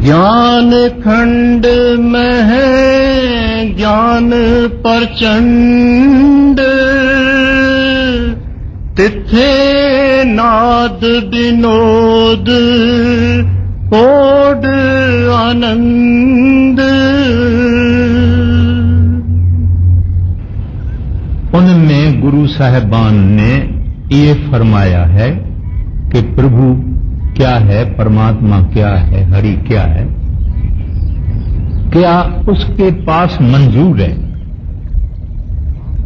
ज्ञान खंड में है ज्ञान प्रचंड, तिथे नाद विनोद कोड आनंद। उनमें गुरु साहिबान ने ये फरमाया है कि प्रभु क्या है, परमात्मा क्या है, हरि क्या है, क्या उसके पास मंजूर है,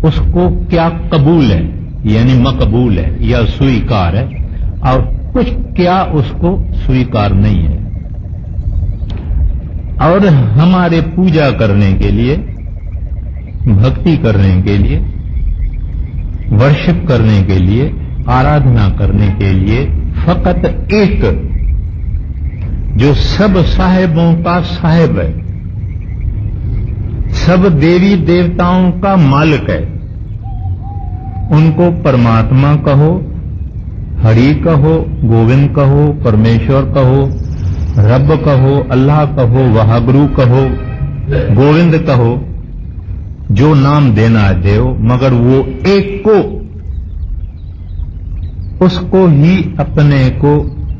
उसको क्या कबूल है यानी मकबूल है या स्वीकार है, और कुछ क्या उसको स्वीकार नहीं है। और हमारे पूजा करने के लिए, भक्ति करने के लिए, वर्शिप करने के लिए, आराधना करने के लिए फकत एक जो सब साहेबों का साहेब है, सब देवी देवताओं का मालिक है, उनको परमात्मा कहो, हरि कहो, गोविंद कहो, परमेश्वर कहो, रब कहो, अल्लाह कहो, वाहगुरु कहो, गोविंद कहो, जो नाम देना दे, मगर वो एक को, उसको ही अपने को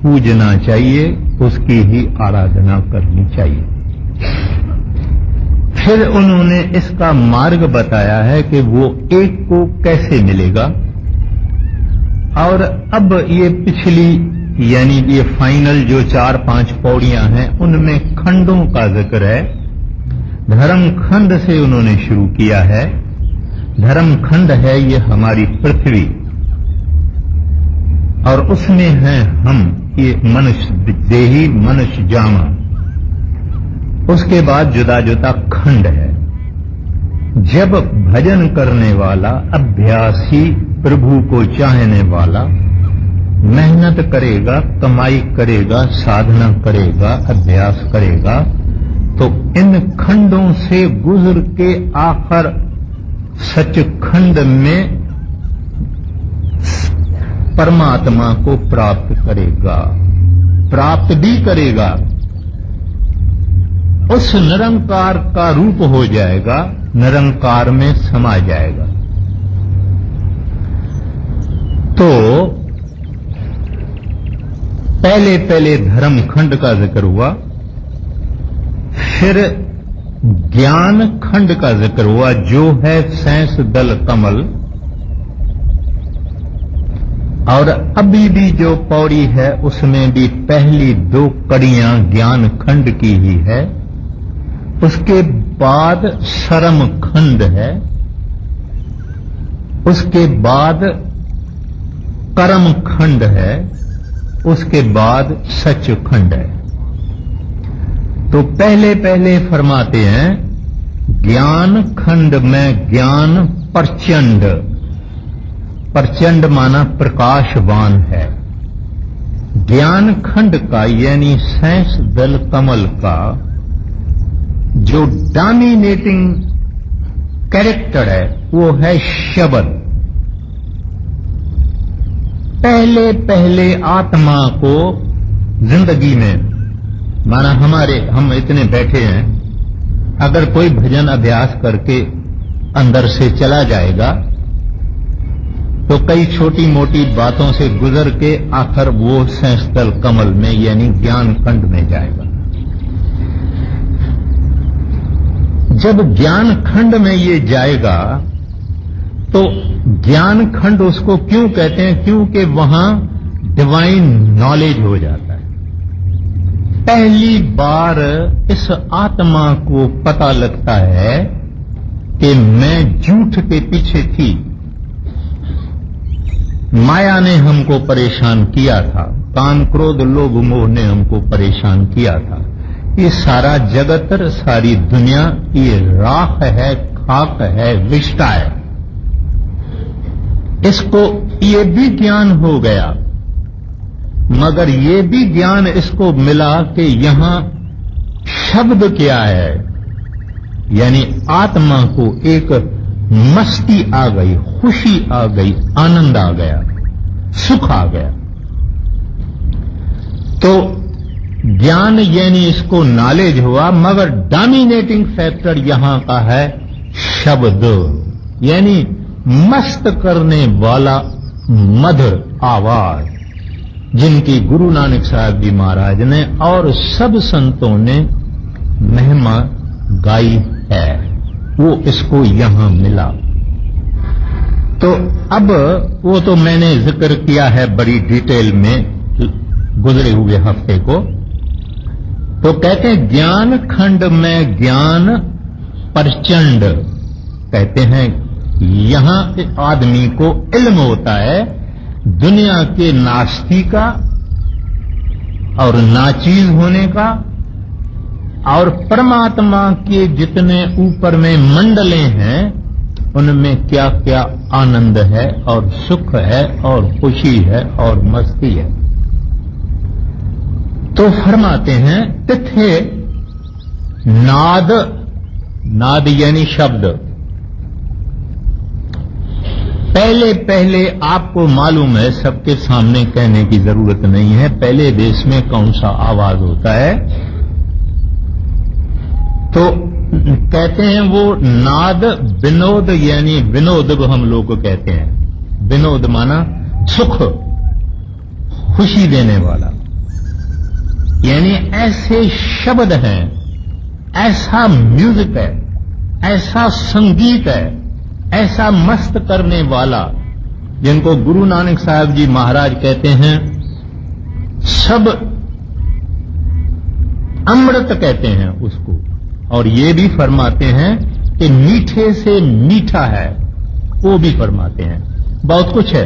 पूजना चाहिए, उसकी ही आराधना करनी चाहिए। फिर उन्होंने इसका मार्ग बताया है कि वो एक को कैसे मिलेगा। और अब ये पिछली यानी ये फाइनल जो 4-5 पौड़ियां हैं, उनमें खंडों का जिक्र है। धर्म खंड से उन्होंने शुरू किया है। धर्म खंड है ये हमारी पृथ्वी, और उसमें हैं हम, ये मनुष्य देही, मनुष्य जामा। उसके बाद जुदा जुदा खंड है। जब भजन करने वाला, अभ्यासी, प्रभु को चाहने वाला मेहनत करेगा, कमाई करेगा, साधना करेगा, अभ्यास करेगा, तो इन खंडों से गुजर के आखिर सचखंड में परमात्मा को प्राप्त करेगा, प्राप्त भी करेगा, उस निरंकार का रूप हो जाएगा, निरंकार में समा जाएगा। तो पहले पहले धर्म खंड का जिक्र हुआ, फिर ज्ञान खंड का जिक्र हुआ, जो है सैंस दल कमल। और अभी भी जो पौड़ी है उसमें भी पहली 2 कड़ियां ज्ञान खंड की ही है। उसके बाद सरम खंड है, उसके बाद कर्म खंड है, उसके बाद सच खंड है। तो पहले पहले फरमाते हैं ज्ञान खंड में ज्ञान प्रचंड, प्रचंड माना प्रकाशवान है। ज्ञान खंड का यानी सैंस दल कमल का जो डोमिनेटिंग कैरेक्टर है वो है शब्द। पहले पहले आत्मा को जिंदगी में, माना हम इतने बैठे हैं, अगर कोई भजन अभ्यास करके अंदर से चला जाएगा तो कई छोटी मोटी बातों से गुजर के आखिर वो सैंसदल कमल में यानी ज्ञान खंड में जाएगा। जब ज्ञान खंड में ये जाएगा तो ज्ञान खंड उसको क्यों कहते हैं? क्योंकि वहां डिवाइन नॉलेज हो जाता है। पहली बार इस आत्मा को पता लगता है कि मैं झूठ के पीछे थी, माया ने हमको परेशान किया था, काम क्रोध लोभ मोह ने हमको परेशान किया था। ये सारा जगत, सारी दुनिया ये राख है, खाक है, विष्टा है। इसको ये भी ज्ञान हो गया, मगर ये भी ज्ञान इसको मिला कि यहां शब्द क्या है, यानी आत्मा को एक मस्ती आ गई, खुशी आ गई, आनंद आ गया, सुख आ गया। तो ज्ञान यानी इसको नॉलेज हुआ, मगर डोमिनेटिंग फैक्टर यहां का है शब्द, यानी मस्त करने वाला मधुर आवाज, जिनकी गुरु नानक साहब जी महाराज ने और सब संतों ने महिमा गाई है, वो इसको यहां मिला। तो अब वो तो मैंने जिक्र किया है बड़ी डिटेल में गुजरे हुए हफ्ते को। तो कहते हैं ज्ञान खंड में ज्ञान प्रचंड, कहते हैं यहां आदमी को इल्म होता है दुनिया के नास्ती का और नाचीज होने का, और परमात्मा के जितने ऊपर में मंडले हैं उनमें क्या क्या आनंद है और सुख है और खुशी है और मस्ती है। तो फरमाते हैं तिथे नाद, नाद यानी शब्द। पहले पहले आपको मालूम है, सबके सामने कहने की जरूरत नहीं है, पहले देश में कौन सा आवाज होता है। तो कहते हैं वो नाद विनोद, यानी विनोद हम लोग को कहते हैं। विनोद माना सुख, खुशी देने वाला, यानी ऐसे शब्द हैं, ऐसा म्यूजिक है, ऐसा संगीत है, ऐसा मस्त करने वाला, जिनको गुरु नानक साहब जी महाराज कहते हैं सब अमृत कहते हैं उसको। और ये भी फरमाते हैं कि मीठे से मीठा है, वो भी फरमाते हैं। बहुत कुछ है,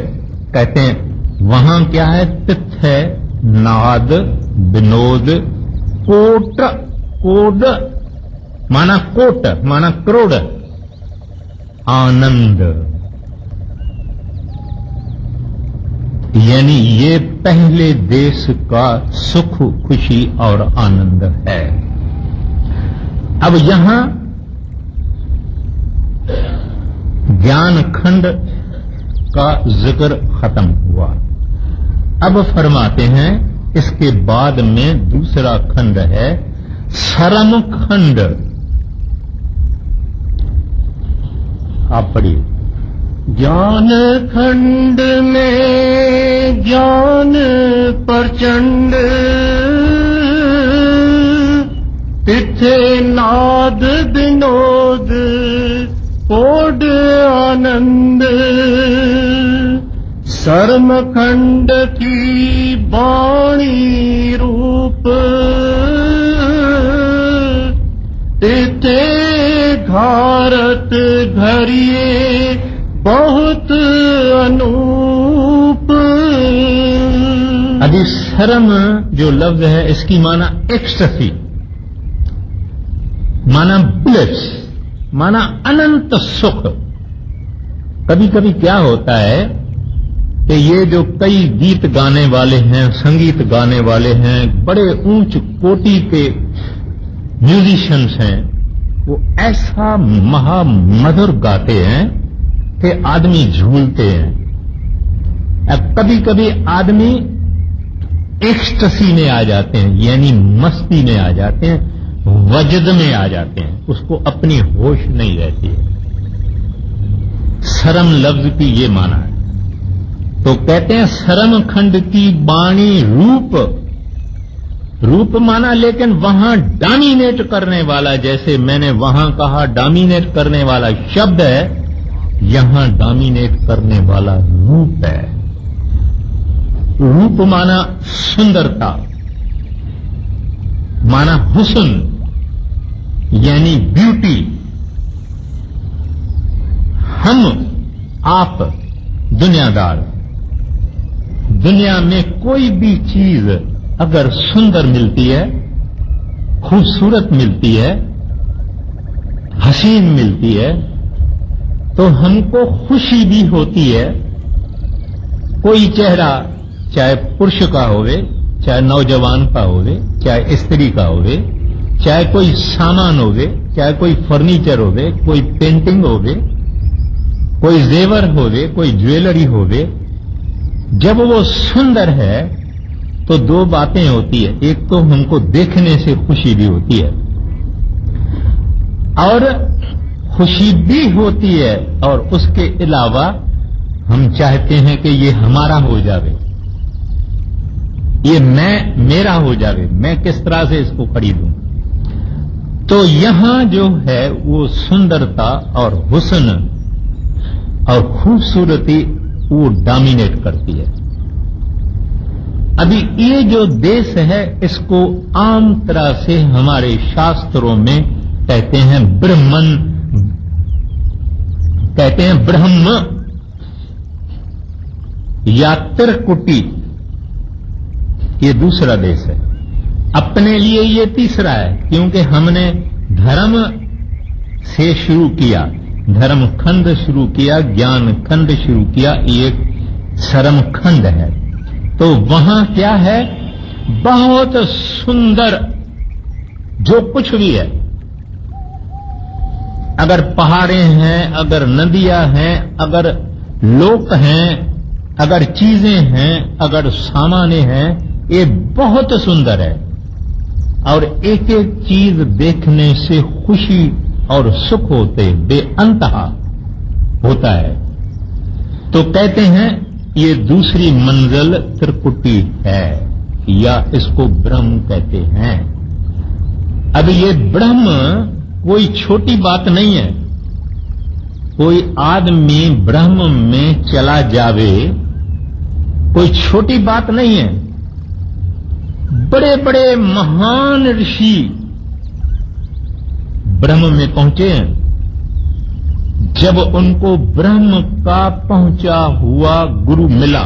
कहते हैं वहां क्या है, तिथ है, नाद, विनोद, कोट, कोड माना कोट माना करोड़, आनंद, यानी ये पहले देश का सुख, खुशी और आनंद है। अब यहां ज्ञान खंड का जिक्र खत्म हुआ। अब फरमाते हैं इसके बाद में दूसरा खंड है सरम खंड। आप पढ़िए। ज्ञान खंड में ज्ञान प्रचंड, तिथे नाद विनोद कोड आनंद, सरम खंड की बाणी रूप, तिथे घारत घरिए बहुत अनूप। अभी शर्म जो लफ्ज है इसकी माना एक्सटसी, माना ब्लिस, माना अनंत सुख। कभी कभी क्या होता है कि ये जो कई गीत गाने वाले हैं, संगीत गाने वाले हैं, बड़े ऊंच कोटि के म्यूजिशियंस हैं, वो ऐसा महामधुर गाते हैं कि आदमी झूलते हैं। अब कभी कभी आदमी एक्सटसी में आ जाते हैं, यानी मस्ती में आ जाते हैं, वजद में आ जाते हैं, उसको अपनी होश नहीं रहती है। शर्म लफ्ज की ये माना है। तो कहते हैं शर्म खंड की बाणी रूप, रूप माना लेकिन वहां डोमिनेट करने वाला, जैसे मैंने वहां कहा डोमिनेट करने वाला शब्द है, यहां डोमिनेट करने वाला रूप है। रूप माना सुंदरता, माना हुस्न, यानी ब्यूटी। हम आप दुनियादार, दुनिया में कोई भी चीज अगर सुंदर मिलती है, खूबसूरत मिलती है, हसीन मिलती है, तो हमको खुशी भी होती है। कोई चेहरा चाहे पुरुष का होवे, चाहे नौजवान का होवे, चाहे स्त्री का होवे, चाहे कोई सामान होवे, चाहे कोई फर्नीचर होवे, कोई पेंटिंग होवे, कोई जेवर होवे, कोई ज्वेलरी होवे, जब वो सुंदर है तो दो बातें होती है। एक तो हमको देखने से खुशी भी होती है और खुशी भी होती है, और उसके अलावा हम चाहते हैं कि ये हमारा हो जावे, ये मेरा हो जावे, मैं किस तरह से इसको खरीदूं। तो यहां जो है वो सुंदरता और हुस्न और खूबसूरती वो डोमिनेट करती है। अभी ये जो देश है इसको आम तरह से हमारे शास्त्रों में कहते हैं ब्रह्मन, कहते हैं ब्रह्म या त्रिकुटी, ये दूसरा देश है। अपने लिए ये तीसरा है, क्योंकि हमने धर्म से शुरू किया, धर्म खंड शुरू किया, ज्ञान खंड शुरू किया, ये श्रम खंड है। तो वहां क्या है, बहुत सुंदर जो कुछ भी है, अगर पहाड़ें हैं, अगर नदियां हैं, अगर लोक हैं, अगर चीजें हैं, अगर सामाने हैं, ये बहुत सुंदर है और एक एक चीज देखने से खुशी और सुख होते बेअंतहा होता है। तो कहते हैं ये दूसरी मंजिल त्रिकुटी है या इसको ब्रह्म कहते हैं। अब ये ब्रह्म कोई छोटी बात नहीं है। कोई आदमी ब्रह्म में चला जावे कोई छोटी बात नहीं है। बड़े बड़े महान ऋषि ब्रह्म में पहुंचे हैं। जब उनको ब्रह्म का पहुंचा हुआ गुरु मिला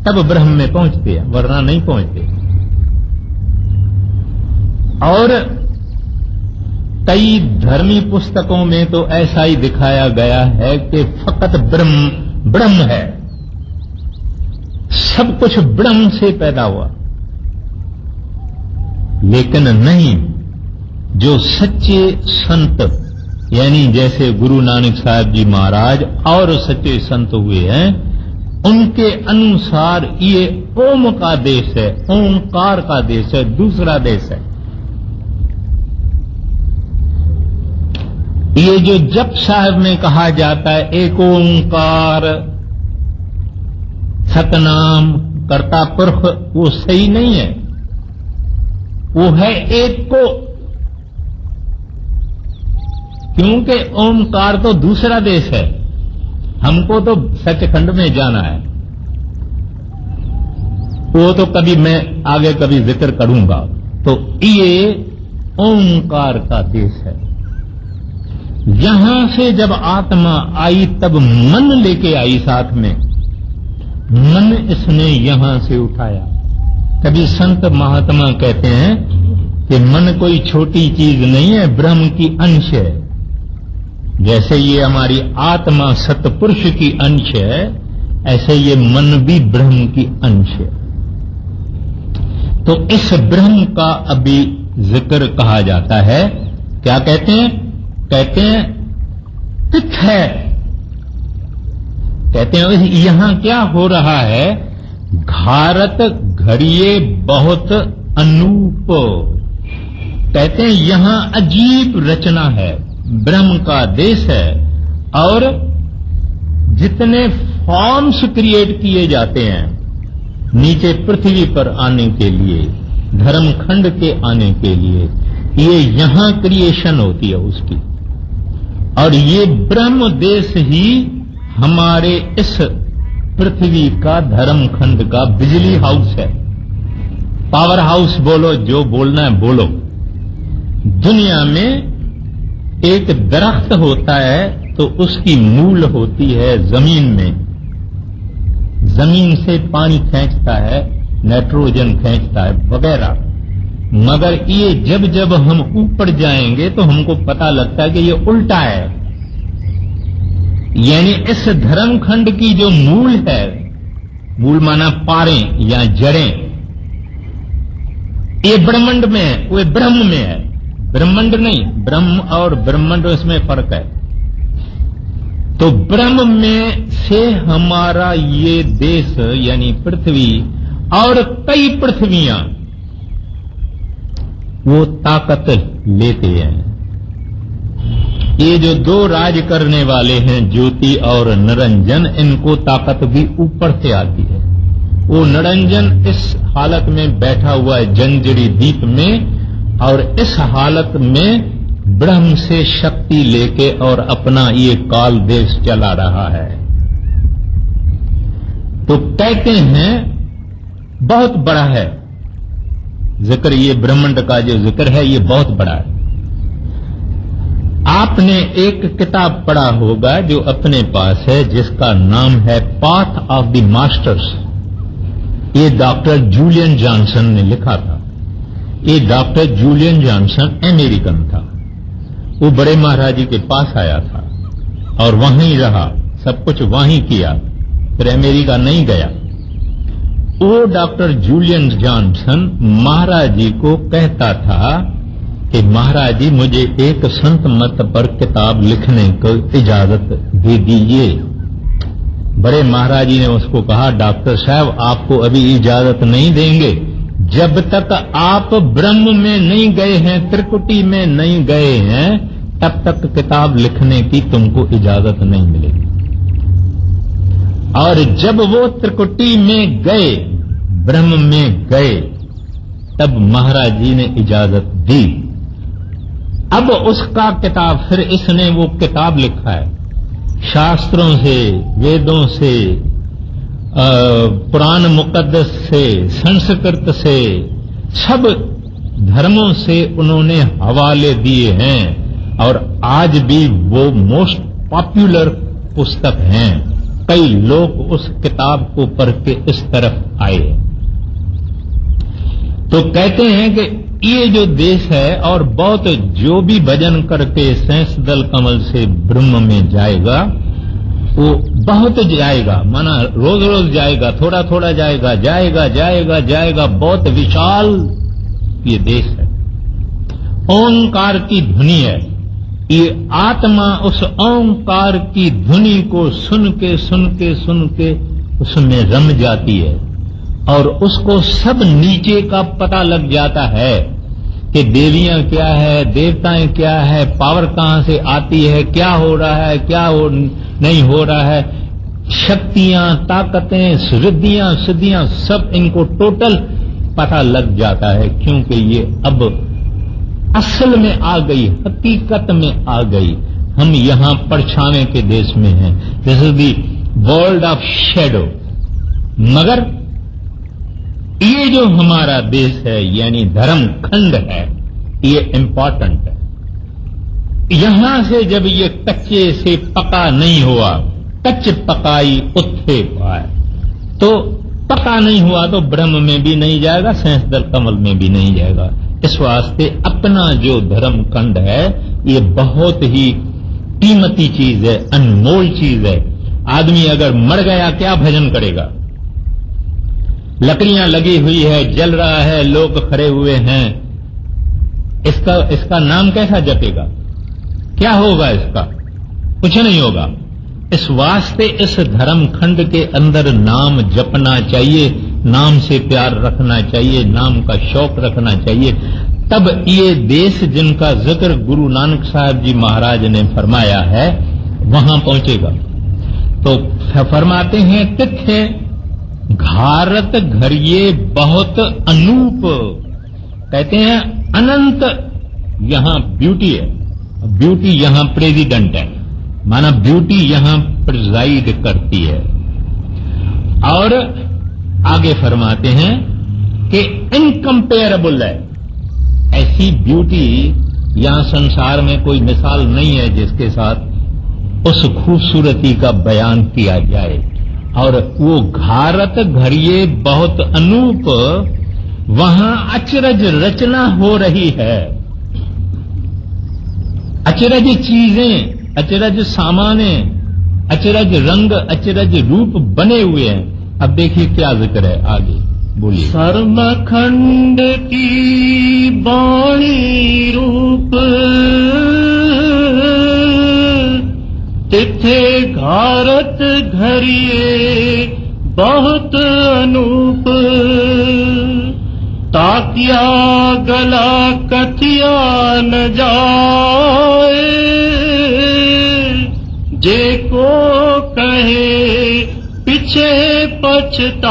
तब ब्रह्म में पहुंचते हैं, वरना नहीं पहुंचते। और कई धर्मी पुस्तकों में तो ऐसा ही दिखाया गया है कि फकत ब्रह्म है, सब कुछ ब्रह्म से पैदा हुआ। लेकिन नहीं, जो सच्चे संत यानी जैसे गुरु नानक साहब जी महाराज और सच्चे संत हुए हैं, उनके अनुसार ये ओम का देश है, ओंकार का देश है, दूसरा देश है। ये जो जप साहब में कहा जाता है एक ओंकार सतनाम कर्ता पुरख, वो सही नहीं है। वो है एक को, क्योंकि ओंकार तो दूसरा देश है, हमको तो सचखंड में जाना है। वो तो कभी मैं आगे कभी जिक्र करूंगा। तो ये ओंकार का देश है। यहां से जब आत्मा आई तब मन लेके आई साथ में, मन इसने यहां से उठाया। कभी संत महात्मा कहते हैं कि मन कोई छोटी चीज नहीं है, ब्रह्म की अंश है। जैसे ये हमारी आत्मा सतपुरुष की अंश है, ऐसे ये मन भी ब्रह्म की अंश है। तो इस ब्रह्म का अभी जिक्र कहा जाता है। क्या कहते हैं? कहते हैं तिथ है। कहते हैं यहां क्या हो रहा है, घारत घड़िए बहुत अनूप। कहते हैं यहां अजीब रचना है, ब्रह्म का देश है। और जितने फॉर्म्स क्रिएट किए जाते हैं नीचे पृथ्वी पर आने के लिए, धर्मखंड के आने के लिए, ये यहां क्रिएशन होती है उसकी। और ये ब्रह्म देश ही हमारे इस पृथ्वी का धर्मखंड का बिजली हाउस है, पावर हाउस बोलो, जो बोलना है बोलो। दुनिया में एक दरख्त होता है तो उसकी मूल होती है जमीन में, जमीन से पानी खींचता है, नाइट्रोजन खींचता है वगैरह। मगर ये जब जब हम ऊपर जाएंगे तो हमको पता लगता है कि ये उल्टा है। यानी इस धर्मखंड की जो मूल है, मूल माना पारें या जड़ें, ये ब्रह्मांड में है, वो ब्रह्म में है, ब्रह्मांड नहीं। ब्रह्म और ब्रह्मांड इसमें फर्क है। तो ब्रह्म में से हमारा ये देश यानी पृथ्वी और कई पृथ्वियां वो ताकत लेते हैं। ये जो दो राज करने वाले हैं, ज्योति और निरंजन, इनको ताकत भी ऊपर से आती है। वो निरंजन इस हालत में बैठा हुआ है जंजरी द्वीप में, और इस हालत में ब्रह्म से शक्ति लेके और अपना ये काल देश चला रहा है। तो कहते हैं बहुत बड़ा है जिक्र, ये ब्रह्मांड का जो जिक्र है ये बहुत बड़ा है। आपने एक किताब पढ़ा होगा जो अपने पास है, जिसका नाम है पाथ ऑफ द मास्टर्स। ये डॉक्टर जूलियन जॉनसन ने लिखा था। ये डॉक्टर जूलियन जॉनसन अमेरिकन था। वो बड़े महाराज जी के पास आया था और वहीं रहा, सब कुछ वहीं किया, फिर अमेरिका नहीं गया। वो डॉक्टर जूलियन जॉनसन महाराज जी को कहता था कि महाराज जी मुझे एक संत मत पर किताब लिखने को इजाजत दे दीजिए। बड़े महाराज जी ने उसको कहा, डॉक्टर साहब आपको अभी इजाजत नहीं देंगे, जब तक आप ब्रह्म में नहीं गए हैं, त्रिकुटी में नहीं गए हैं, तब तक किताब लिखने की तुमको इजाजत नहीं मिलेगी। और जब वो त्रिकुटी में गए, ब्रह्म में गए, तब महाराज जी ने इजाजत दी। अब उसका किताब, फिर इसने वो किताब लिखा है, शास्त्रों से, वेदों से, पुराण मुकद्दस से, संस्कृत से, सब धर्मों से उन्होंने हवाले दिए हैं, और आज भी वो मोस्ट पॉपुलर पुस्तक हैं। कई लोग उस किताब को पढ़ के इस तरफ आए। तो कहते हैं कि ये जो देश है, और बहुत जो भी भजन करके शेष दल कमल से ब्रह्म में जाएगा, वो बहुत जाएगा, माना रोज रोज जाएगा, थोड़ा थोड़ा जाएगा, जाएगा जाएगा जाएगा, बहुत विशाल ये देश है। ओंकार की ध्वनि है, ये आत्मा उस ओंकार की ध्वनि को सुन के सुन के सुन के उसमें रम जाती है, और उसको सब नीचे का पता लग जाता है कि देवियां क्या है, देवताएं क्या है, पावर कहां से आती है, क्या हो रहा है, क्या नहीं हो रहा है, शक्तियां, ताकतें, रिद्धियां, सिद्धियां, सब इनको टोटल पता लग जाता है, क्योंकि ये अब असल में आ गई, हकीकत में आ गई। हम यहां परछावे के देश में हैं, this is the world of shadow. मगर ये जो हमारा देश है, यानी धर्म खंड है, ये इंपॉर्टेंट है। यहां से जब ये कच्चे से पका नहीं हुआ, कच्च पकाई उत्थे पाए, तो पका नहीं हुआ तो ब्रह्म में भी नहीं जाएगा, शेष दल कमल में भी नहीं जाएगा। इस वास्ते अपना जो धर्म खंड है ये बहुत ही कीमती चीज है, अनमोल चीज है। आदमी अगर मर गया क्या भजन करेगा? लकड़ियां लगी हुई है, जल रहा है, लोग खड़े हुए हैं, इसका नाम कैसा जपेगा? क्या होगा इसका? कुछ नहीं होगा। इस वास्ते इस धर्म खंड के अंदर नाम जपना चाहिए, नाम से प्यार रखना चाहिए, नाम का शौक रखना चाहिए, तब ये देश जिनका जिक्र गुरु नानक साहब जी महाराज ने फरमाया है वहां पहुंचेगा। तो फरमाते हैं, तिथे घारत घरिये बहुत अनूप, कहते हैं अनंत यहां ब्यूटी है, ब्यूटी यहां प्रेसिडेंट है, माना ब्यूटी यहां प्रिजाइड करती है। और आगे फरमाते हैं कि इनकंपेरेबल है, ऐसी ब्यूटी यहां संसार में कोई मिसाल नहीं है जिसके साथ उस खूबसूरती का बयान किया जाए। और वो घारत घरिये बहुत अनूप, वहां अचरज रचना हो रही है, अचरज चीजें, अचरज सामाने, अचरज रंग, अचरज रूप बने हुए हैं। अब देखिए क्या जिक्र है, आगे बोलिए। सर्वखंड की बाणी रूप, तिथे घारत घरिये बहुत अनूप, न जाए, जे को कहे पीछे पछताए।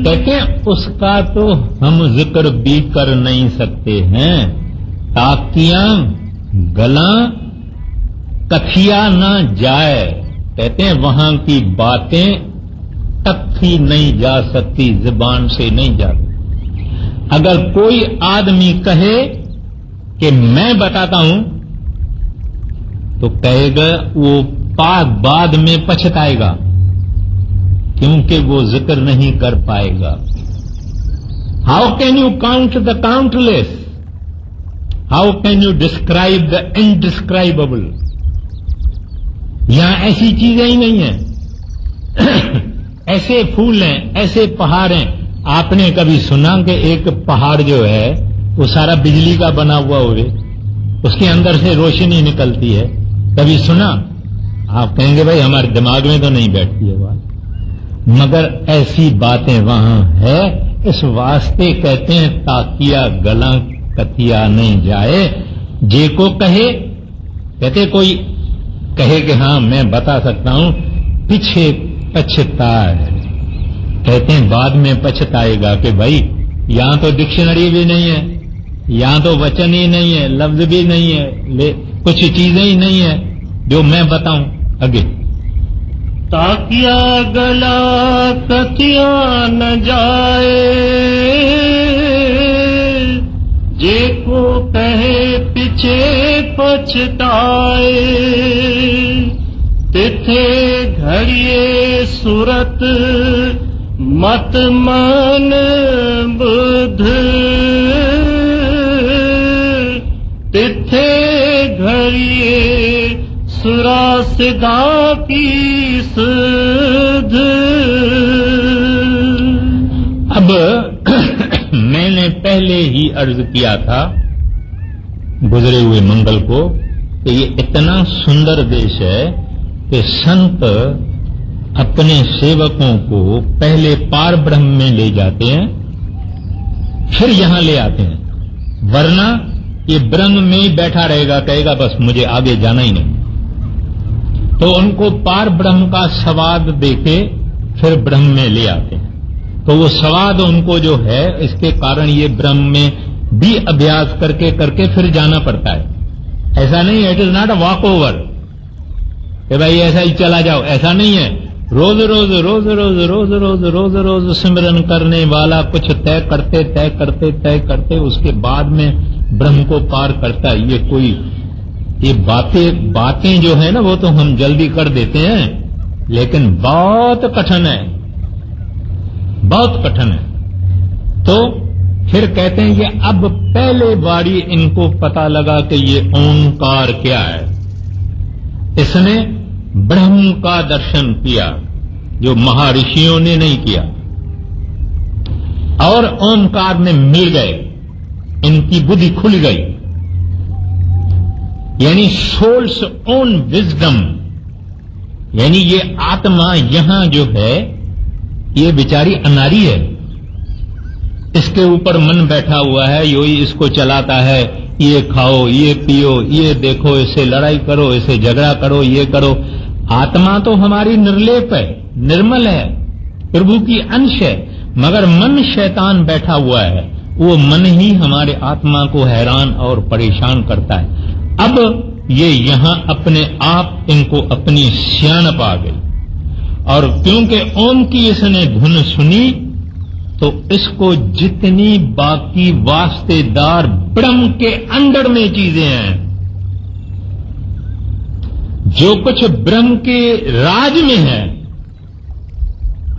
कहते हैं उसका तो हम जिक्र भी कर नहीं सकते हैं, ताकियां गला कथिया ना जाए। कहते हैं वहां की बातें तखी नहीं जा सकती, जुबान से नहीं जाती। अगर कोई आदमी कहे कि मैं बताता हूं, तो कहेगा वो बाद में पछताएगा, क्योंकि वो जिक्र नहीं कर पाएगा। How can you count the countless, how can you describe the indescribable. यहां ऐसी चीजें ही नहीं है। ऐसे फूल हैं, ऐसे पहाड़ हैं। आपने कभी सुना कि एक पहाड़ जो है वो सारा बिजली का बना हुआ हो, उसके अंदर से रोशनी निकलती है? कभी सुना? आप कहेंगे भाई हमारे दिमाग में तो नहीं बैठती है बात, मगर ऐसी बातें वहां है। इस वास्ते कहते हैं ताकिया गला कथिया नहीं जाए, जे को कहे। कहते कोई कहे कि हां मैं बता सकता हूं, पीछे पछताए। कहते हैं बाद में पछताएगा कि भाई यहां तो डिक्शनरी भी नहीं है, यहां तो वचन ही नहीं है, लफ्ज भी नहीं है, कुछ चीजें ही नहीं है जो मैं बताऊं। आगे ताकिया गला कथिया न जाए, जे को कहे पीछे पछताए। तिथे घड़िए सूरत मत मन बुध, तिथे घड़िए सुरा सिदा की सुध। अब मैंने पहले ही अर्ज किया था गुजरे हुए मंगल को कि ये इतना सुंदर देश है कि संत अपने सेवकों को पहले पार ब्रह्म में ले जाते हैं, फिर यहां ले आते हैं। वरना ये ब्रह्म में ही बैठा रहेगा, कहेगा बस मुझे आगे जाना ही नहीं। तो उनको पार ब्रह्म का स्वाद देके फिर ब्रह्म में ले आते हैं। तो वो स्वाद उनको जो है, इसके कारण ये ब्रह्म में भी अभ्यास करके करके फिर जाना पड़ता है। ऐसा नहीं है, it is not a walk over कि भाई ऐसा ही चला जाओ, ऐसा नहीं है। रोज रोज रोज रोज रोज रोज रोज रोज सिमरन करने वाला कुछ तय करते उसके बाद में ब्रह्म को पार करता है। ये बातें जो है ना, वो तो हम जल्दी कर देते हैं, लेकिन बहुत कठिन है, बहुत कठिन है। तो फिर कहते हैं कि अब पहले बारी इनको पता लगा कि ये ओंकार क्या है। इसने ब्रह्म का दर्शन किया जो महर्षियों ने नहीं किया, और ओंकार में मिल गए, इनकी बुद्धि खुल गई। यानी सोल्स ओन विजडम, यानी ये आत्मा यहां जो है ये बेचारी अनारी है, इसके ऊपर मन बैठा हुआ है, योही इसको चलाता है। ये खाओ, ये पियो, ये देखो, इससे लड़ाई करो, इससे झगड़ा करो, ये करो। आत्मा तो हमारी निर्लेप है, निर्मल है, प्रभु की अंश है, मगर मन शैतान बैठा हुआ है। वो मन ही हमारे आत्मा को हैरान और परेशान करता है। अब ये यहां अपने आप इनको अपनी सियाणप आ गई, और क्योंकि ओम की इसने धुन सुनी तो इसको जितनी बाकी वास्तेदार ब्रह्म के अंदर में चीजें हैं, जो कुछ ब्रह्म के राज में है,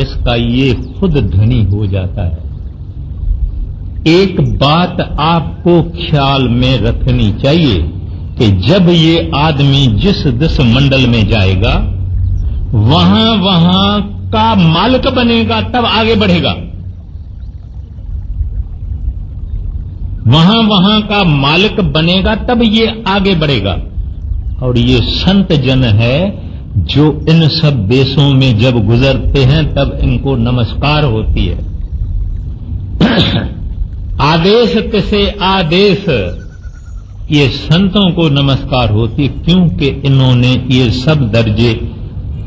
इसका ये खुद धनी हो जाता है। एक बात आपको ख्याल में रखनी चाहिए कि जब ये आदमी जिस दिस मंडल में जाएगा, वहां का मालिक बनेगा, तब आगे बढ़ेगा। वहां का मालिक बनेगा तब ये आगे बढ़ेगा। और ये संत जन है जो इन सब देशों में जब गुजरते हैं तब इनको नमस्कार होती है। आदेश तिसे आदेश, ये संतों को नमस्कार होती, क्योंकि इन्होंने ये सब दर्जे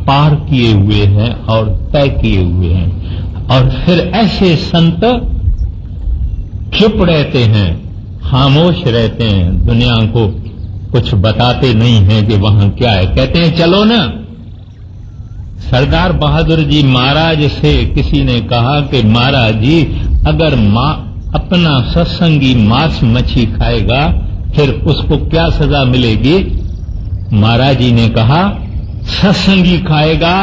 पार किए हुए हैं और तय किए हुए हैं। और फिर ऐसे संत चुप रहते हैं, खामोश रहते हैं, दुनिया को कुछ बताते नहीं हैं कि वहां क्या है। कहते हैं चलो ना। सरदार बहादुर जी महाराज से किसी ने कहा कि महाराज जी, अगर अपना सत्संगी मांस मच्छी खाएगा फिर उसको क्या सजा मिलेगी? महाराज जी ने कहा, सत्संगी खाएगा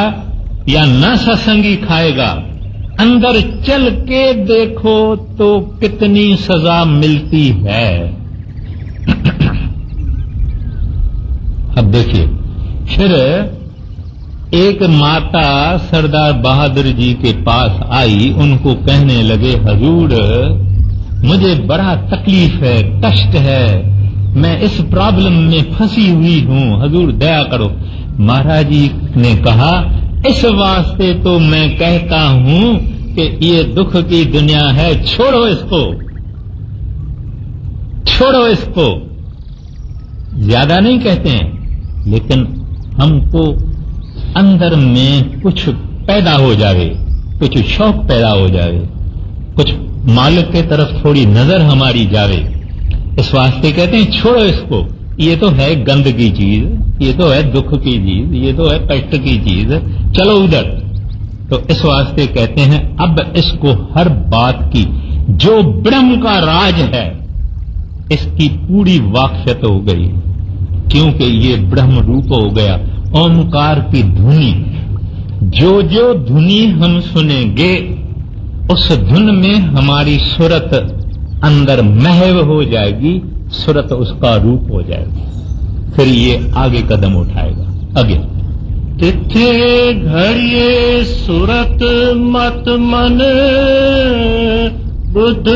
या न सत्संगी खाएगा, अंदर चल के देखो तो कितनी सजा मिलती है। अब देखिए, फिर एक माता सरदार बहादुर जी के पास आई, उनको कहने लगे, हजूर मुझे बड़ा तकलीफ है, कष्ट है, मैं इस प्रॉब्लम में फंसी हुई हूं, हजूर दया करो। महाराज जी ने कहा, इस वास्ते तो मैं कहता हूं कि ये दुख की दुनिया है, छोड़ो इसको, छोड़ो इसको। ज्यादा नहीं कहते हैं, लेकिन हमको अंदर में कुछ पैदा हो जावे, कुछ शौक पैदा हो जावे, कुछ मालिक के तरफ थोड़ी नजर हमारी जावे, इस वास्ते कहते हैं छोड़ो इसको, ये तो है गंद की चीज, ये तो है दुख की चीज, ये तो है कष्ट की चीज, चलो उधर। तो इस वास्ते कहते हैं अब इसको हर बात की जो ब्रह्म का राज है इसकी पूरी वाकफियत हो गई, क्योंकि ये ब्रह्म रूप हो गया। ओंकार की धुनी, जो जो धुनी हम सुनेंगे उस धुन में हमारी सूरत अंदर महव हो जाएगी, सूरत उसका रूप हो जाएगी, फिर ये आगे कदम उठाएगा। आगे तिथे घड़िए सूरत मत मन बुद्ध,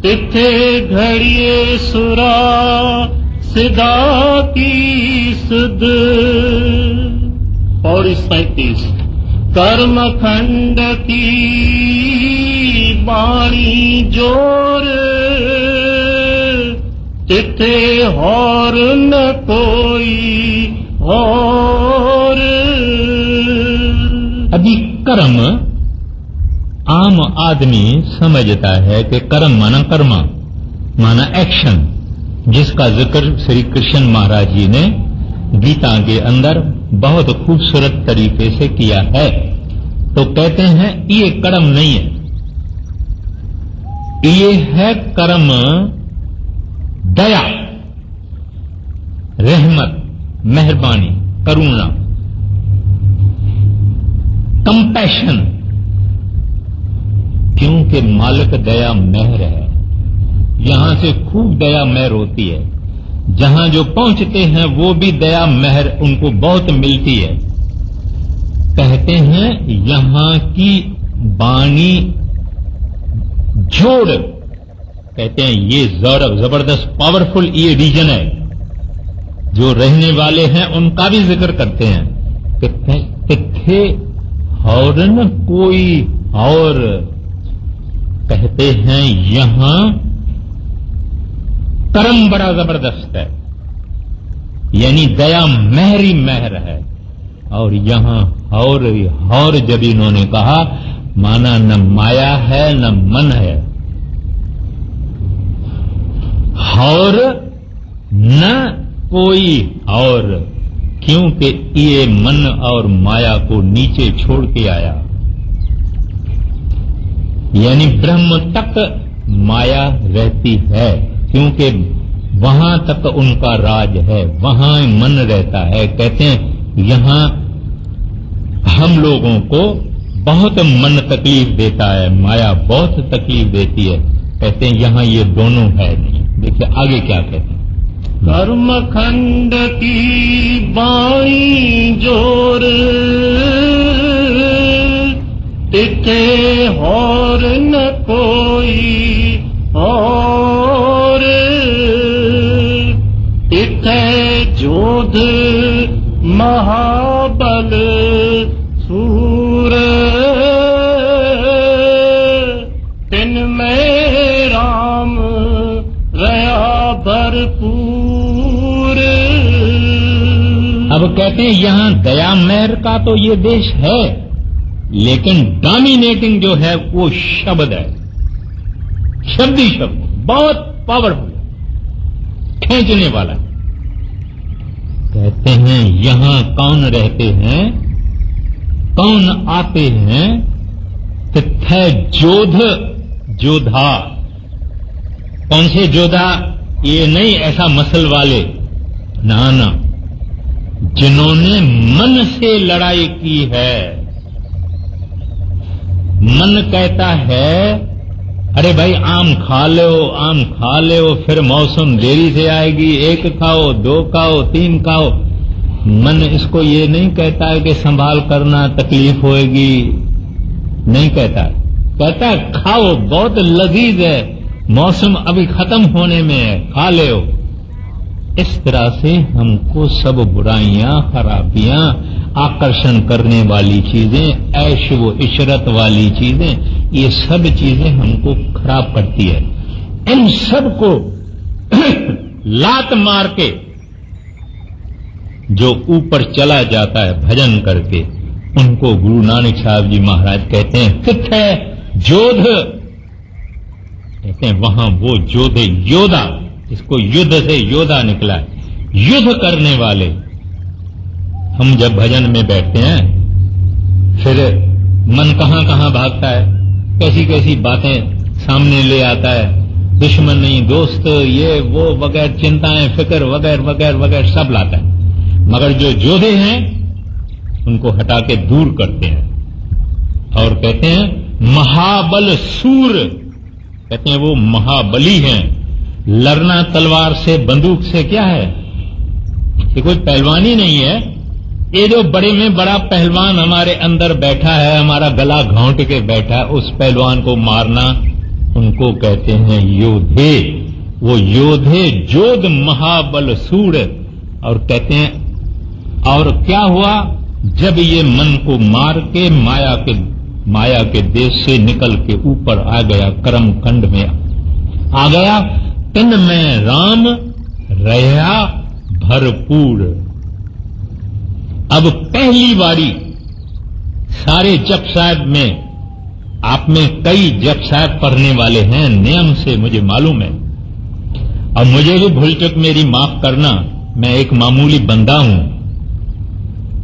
तिथे घड़िए सुरा सिदा की सुध। पौड़ी 37। कर्म खंड की बाणी जोर, तिथे और न कोई और। अभी कर्म आम आदमी समझता है कि कर्म माना कर्मा, माना एक्शन, जिसका जिक्र श्री कृष्ण महाराज जी ने गीता के अंदर बहुत खूबसूरत तरीके से किया है। तो कहते हैं ये कर्म नहीं है, ये है कर्म दया, रहमत, मेहरबानी, करुणा, कंपैशन, क्योंकि मालिक दया मेहर है। यहां से खूब दया मेहर होती है, जहां जो पहुंचते हैं वो भी दया मेहर उनको बहुत मिलती है। कहते हैं यहां की बाणी जोड़, कहते हैं ये जबरदस्त पावरफुल ये रीजन है, जो रहने वाले हैं उनका भी जिक्र करते हैं कि थे और न कोई और। कहते हैं यहां कर्म बड़ा जबरदस्त है, यानी दया मेहरी मेहर है। और यहां और जब इन्होंने कहा, माना न माया है न मन है, और न कोई और, क्योंकि ये मन और माया को नीचे छोड़ के आया, यानी ब्रह्म तक माया रहती है, क्योंकि वहां तक उनका राज है, वहां मन रहता है। कहते हैं यहां हम लोगों को बहुत मन तकलीफ देता है, माया बहुत तकलीफ देती है। कहते हैं यहां ये दोनों है नहीं। देखिए आगे क्या कहते हैं, कर्म खंड की बाणी जोर, तिथे और न कोई और। तिथे जोध महाबल सूर, तिन में राम रया भरपूर। अब कहते हैं यहां दया मेहर का तो ये देश है, लेकिन डोमिनेटिंग जो है वो शब्द है, शब्द ही शब्द, बहुत पावरफुल, खींचने वाला। कहते हैं यहां कौन रहते हैं, कौन आते हैं, तिथै जोध जोधा। कौन से जोधा? ये नहीं ऐसा मसल वाले, ना ना, जिन्होंने मन से लड़ाई की है। मन कहता है अरे भाई आम खा लो, आम खा लो, फिर मौसम देरी से आएगी, 1 खाओ, 2 खाओ, 3 खाओ। मन इसको ये नहीं कहता है कि संभाल करना, तकलीफ होएगी, नहीं कहता। कहता है खाओ, बहुत लजीज है, मौसम अभी खत्म होने में है, खा लो। इस तरह से हमको सब बुराइयां, खराबियां, आकर्षण करने वाली चीजें, ऐश व इशरत वाली चीजें, ये सब चीजें हमको खराब करती है। इन सब को लात मार के जो ऊपर चला जाता है भजन करके, उनको गुरु नानक साहब जी महाराज कहते हैं तिथै जोध। कहते हैं वहां वो जोधे, योद्धा, इसको युद्ध से योद्धा निकला है, युद्ध करने वाले। हम जब भजन में बैठते हैं फिर मन कहां कहां भागता है, कैसी कैसी बातें सामने ले आता है, दुश्मन नहीं दोस्त, ये वो वगैरह चिंताएं, फिक्र वगैरह वगैरह वगैरह सब लाता है। मगर जो योद्धे हैं उनको हटा के दूर करते हैं और कहते हैं महाबल सूर। कहते हैं वो महाबली हैं। लड़ना तलवार से, बंदूक से क्या है, ये कोई पहलवानी नहीं है। ये जो बड़े में बड़ा पहलवान हमारे अंदर बैठा है, हमारा गला घोंट के बैठा है, उस पहलवान को मारना, उनको कहते हैं योद्धे। वो योद्धे जोध महाबल सूर। और कहते हैं और क्या हुआ, जब ये मन को मार के माया के देश से निकल के ऊपर आ गया, कर्म खंड में आ गया, तिन में राम रहा भरपूर। अब पहली बारी सारे जप साहब में, आप में कई जप साहब पढ़ने वाले हैं नियम से, मुझे मालूम है, और मुझे भी भूल चुक मेरी माफ करना, मैं एक मामूली बंदा हूं।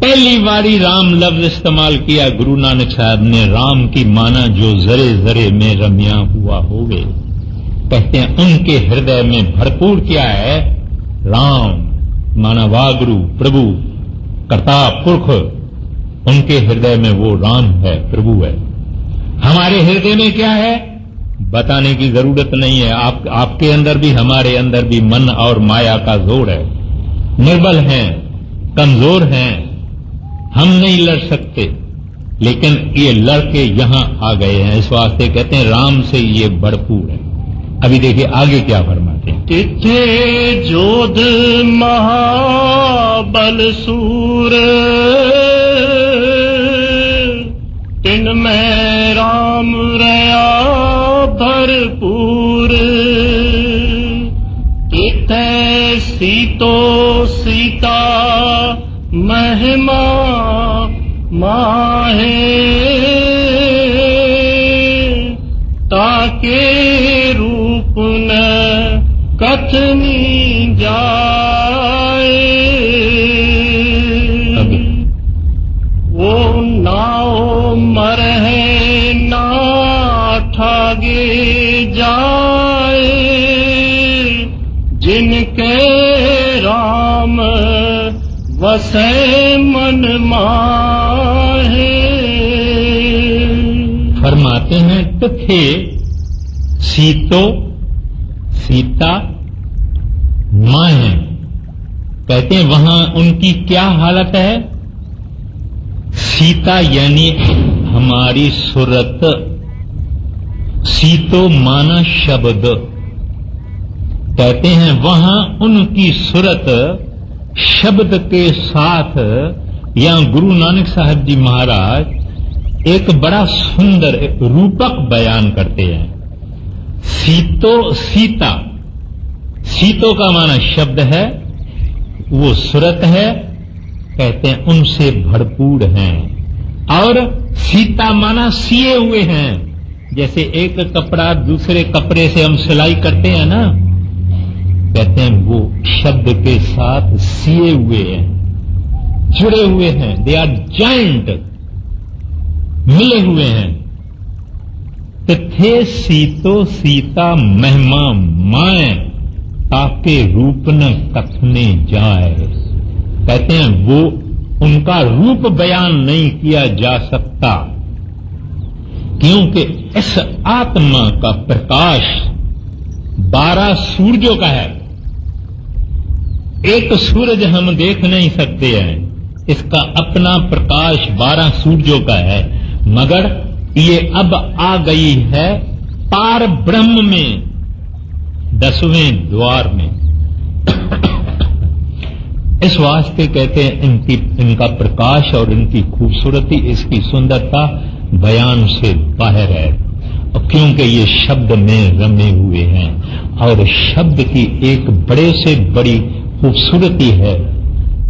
पहली बारी राम लफ्ज इस्तेमाल किया गुरु नानक साहब ने, राम की माना जो जरे जरे में रम्या हुआ होगे। कहते हैं उनके हृदय में भरपूर क्या है, राम माना वागुरु प्रभु कर्ता पुरख, उनके हृदय में वो राम है, प्रभु है। हमारे हृदय में क्या है बताने की जरूरत नहीं है। आपके अंदर भी हमारे अंदर भी मन और माया का जोर है। निर्बल हैं, कमजोर हैं, हम नहीं लड़ सकते, लेकिन ये लड़के यहां आ गए हैं। इस वास्ते कहते हैं राम से ये भरपूर है। अभी देखिए आगे क्या फरमाते हैं। तिथे जोध महाबल सूर, तिन में राम रया भरपूर। तिथे सीतो सीता महिमा माहे, ताके रूप न कथनी जाए। वो नाओ मरहे ना ठागे जाए, जिनके राम वसे मन माहे। फरमाते हैं तिथे सीतो सीता माहे। कहते हैं वहां उनकी क्या हालत है। सीता यानी हमारी सूरत, सीतो माना शब्द। कहते हैं वहां उनकी सूरत शब्द के साथ, या गुरु नानक साहब जी महाराज एक बड़ा सुंदर रूपक बयान करते हैं। सीता, सीतो का माना शब्द है, वो सूरत है, कहते हैं उनसे भरपूर हैं। और सीता माना सिए हुए हैं, जैसे एक कपड़ा दूसरे कपड़े से हम सिलाई करते हैं ना, कहते हैं वो शब्द के साथ सिए हुए हैं, जुड़े हुए हैं, दे आर जॉइंट, मिले हुए हैं। तिथे सीतो सीता महिमा माए, ताके रूप न कथने जाए। कहते हैं वो उनका रूप बयान नहीं किया जा सकता, क्योंकि इस आत्मा का प्रकाश 12 सूरजों का है। एक सूरज हम देख नहीं सकते हैं, इसका अपना प्रकाश 12 सूरजों का है, मगर ये अब आ गई है पार ब्रह्म में, 10वें द्वार में। इस वास्ते कहते हैं इनका प्रकाश और इनकी खूबसूरती, इसकी सुंदरता बयान से बाहर है, और क्योंकि ये शब्द में रमे हुए हैं, और शब्द की एक बड़े से बड़ी खूबसूरती है,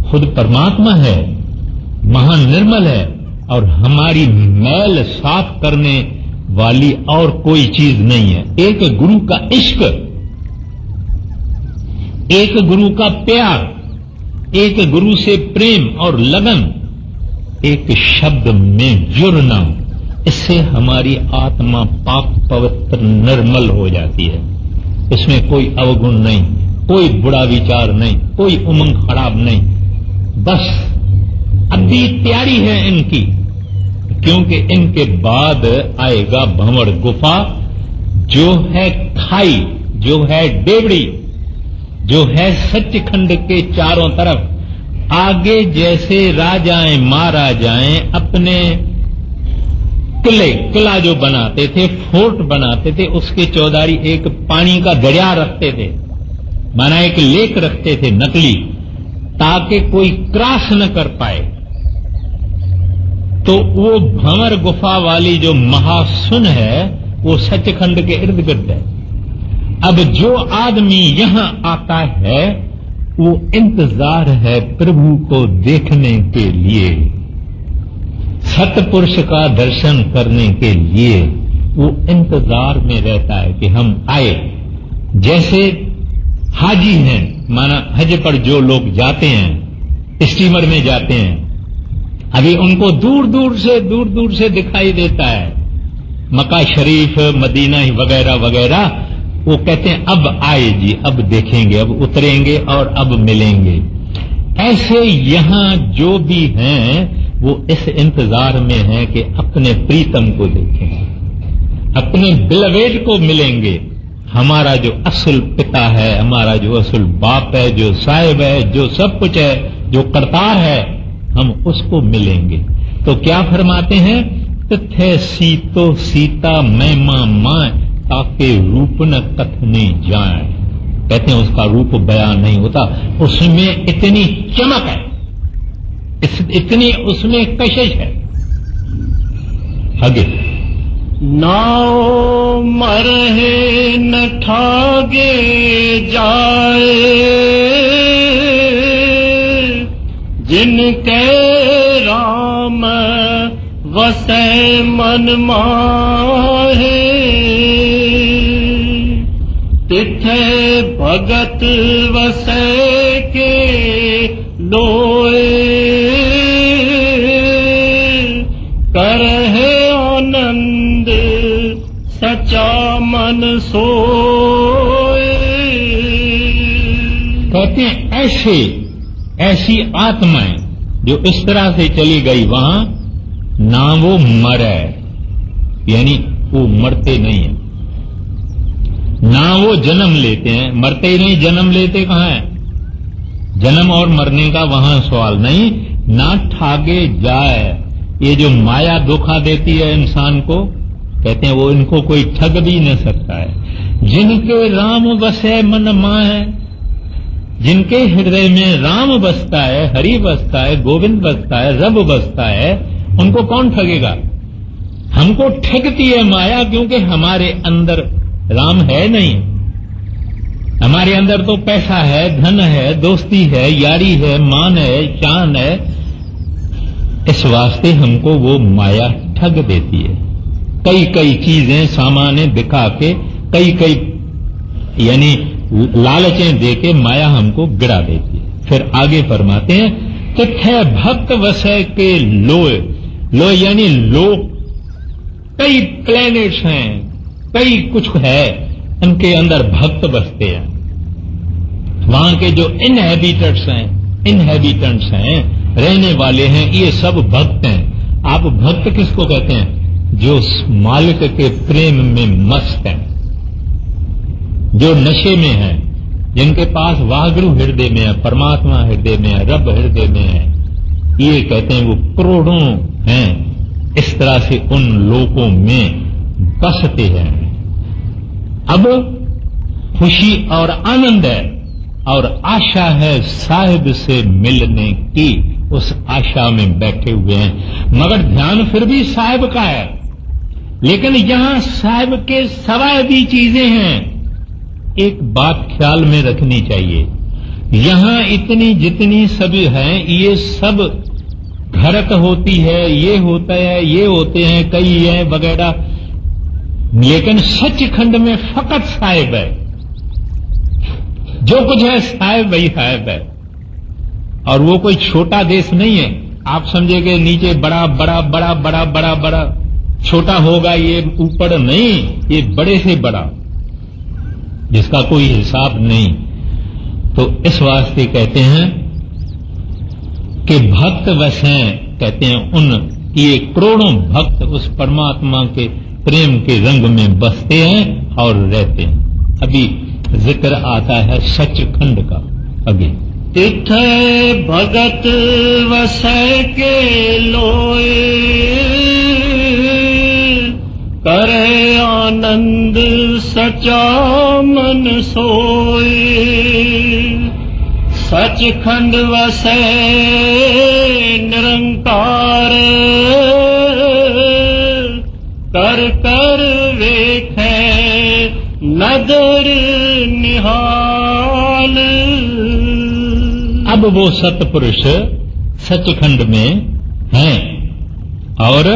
खुद परमात्मा है, महानिर्मल है, और हमारी मैल साफ करने वाली और कोई चीज नहीं है। एक गुरु का इश्क, एक गुरु का प्यार, एक गुरु से प्रेम और लगन, एक शब्द में जुड़ना, इससे हमारी आत्मा पाक पवित्र निर्मल हो जाती है। इसमें कोई अवगुण नहीं, कोई बुरा विचार नहीं, कोई उमंग खराब नहीं, बस अभी तैयारी है इनकी, क्योंकि इनके बाद आएगा भंवर गुफा, जो है खाई, जो है डेवड़ी, जो है सचखंड के चारों तरफ। आगे जैसे राजाएं महाराजाएं अपने किला जो बनाते थे, फोर्ट बनाते थे, उसके चौधारी एक पानी का दरिया रखते थे, माना एक लेक रखते थे नकली, ताकि कोई क्रॉस न कर पाए। तो वो भंवर गुफा वाली जो महासुन है, वो सचखंड के इर्द गिर्द है। अब जो आदमी यहां आता है, वो इंतजार है प्रभु को देखने के लिए, सतपुरुष का दर्शन करने के लिए वो इंतजार में रहता है कि हम आए। जैसे हाजी हैं, माना हज पर जो लोग जाते हैं, स्टीमर में जाते हैं, अभी उनको दूर दूर से दिखाई देता है मक्का शरीफ, मदीना वगैरह वगैरह। वो कहते हैं अब आए जी, अब देखेंगे, अब उतरेंगे और अब मिलेंगे। ऐसे यहां जो भी हैं वो इस इंतजार में हैं कि अपने प्रीतम को देखेंगे, अपने बिलवेड को मिलेंगे। हमारा जो असल पिता है, हमारा जो असल बाप है, जो साहिब है, जो सब कुछ है, जो करतार है, हम उसको मिलेंगे। तो क्या फरमाते हैं, तिथे सीतो सीता महिमा माए, ताके रूप न कथने जाए। कहते हैं उसका रूप बयान नहीं होता, उसमें इतनी चमक है, इतनी उसमें कशिश है। आगे नाओ मरहे न ठागे जाए, जिनके राम वसै मन माहे, तिथे भगत वसै के लोए, करहे आनंद सचा मन सोए। कहते हैं ऐसी आत्माएं जो इस तरह से चली गई, वहां ना वो मरे, यानी वो मरते नहीं है, ना वो जन्म लेते हैं, मरते ही नहीं, जन्म लेते कहां है? जन्म और मरने का वहां सवाल नहीं। ना ठागे जाए, ये जो माया धोखा देती है इंसान को, कहते हैं वो इनको कोई ठग भी न सकता है। जिनके राम बसे मन माहे, जिनके हृदय में राम बसता है, हरि बसता है, गोविंद बसता है, रब बसता है, उनको कौन ठगेगा? हमको ठगती है माया, क्योंकि हमारे अंदर राम है नहीं। हमारे अंदर तो पैसा है, धन है, दोस्ती है, यारी है, मान है, शान है। इस वास्ते हमको वो माया ठग देती है। कई कई चीजें सामान्य दिखा के, कई कई यानी लालचें देके माया हमको गिरा देती है। फिर आगे फरमाते हैं, तिथ्य भक्त वसय के लोय। लोय यानी लोक, कई प्लैनेट्स हैं, कई कुछ है, उनके अंदर भक्त बसते हैं। वहां के जो इनहेबिटेंट्स हैं, रहने वाले हैं, ये सब भक्त हैं। आप भक्त किसको कहते हैं? जो मालिक के प्रेम में मस्त हैं, जो नशे में हैं, जिनके पास वाहगुरु हृदय में है, परमात्मा हृदय में है, रब हृदय में है, ये कहते हैं वो करोड़ों हैं। इस तरह से उन लोगों में बसते हैं। अब खुशी और आनंद है और आशा है साहिब से मिलने की, उस आशा में बैठे हुए हैं। मगर ध्यान फिर भी साहिब का है, लेकिन यहां साहिब के सवाए भी चीजें हैं। एक बात ख्याल में रखनी चाहिए, यहां इतनी जितनी सब हैं, ये सब घरक होती है, ये होता है, ये होते हैं, कई हैं वगैरह, लेकिन सचखंड में फकत साहिब है। जो कुछ है साहिब वही साहिब है। और वो कोई छोटा देश नहीं है, आप समझेंगे नीचे बड़ा बड़ा बड़ा बड़ा बड़ा बड़ा छोटा होगा, ये ऊपर नहीं, ये बड़े से बड़ा, जिसका कोई हिसाब नहीं। तो इस वास्ते कहते हैं कि भक्त वसें, कहते हैं उन ये करोड़ों भक्त उस परमात्मा के प्रेम के रंग में बसते हैं और रहते हैं। अभी जिक्र आता है सचखंड का आगे। तिथय भगत वसै के लोय, करे आनंद सचा मन सोए। सचखंड वसै निरंकार, कर कर वेखै नदर निहाल। अब वो सतपुरुष सचखंड में हैं और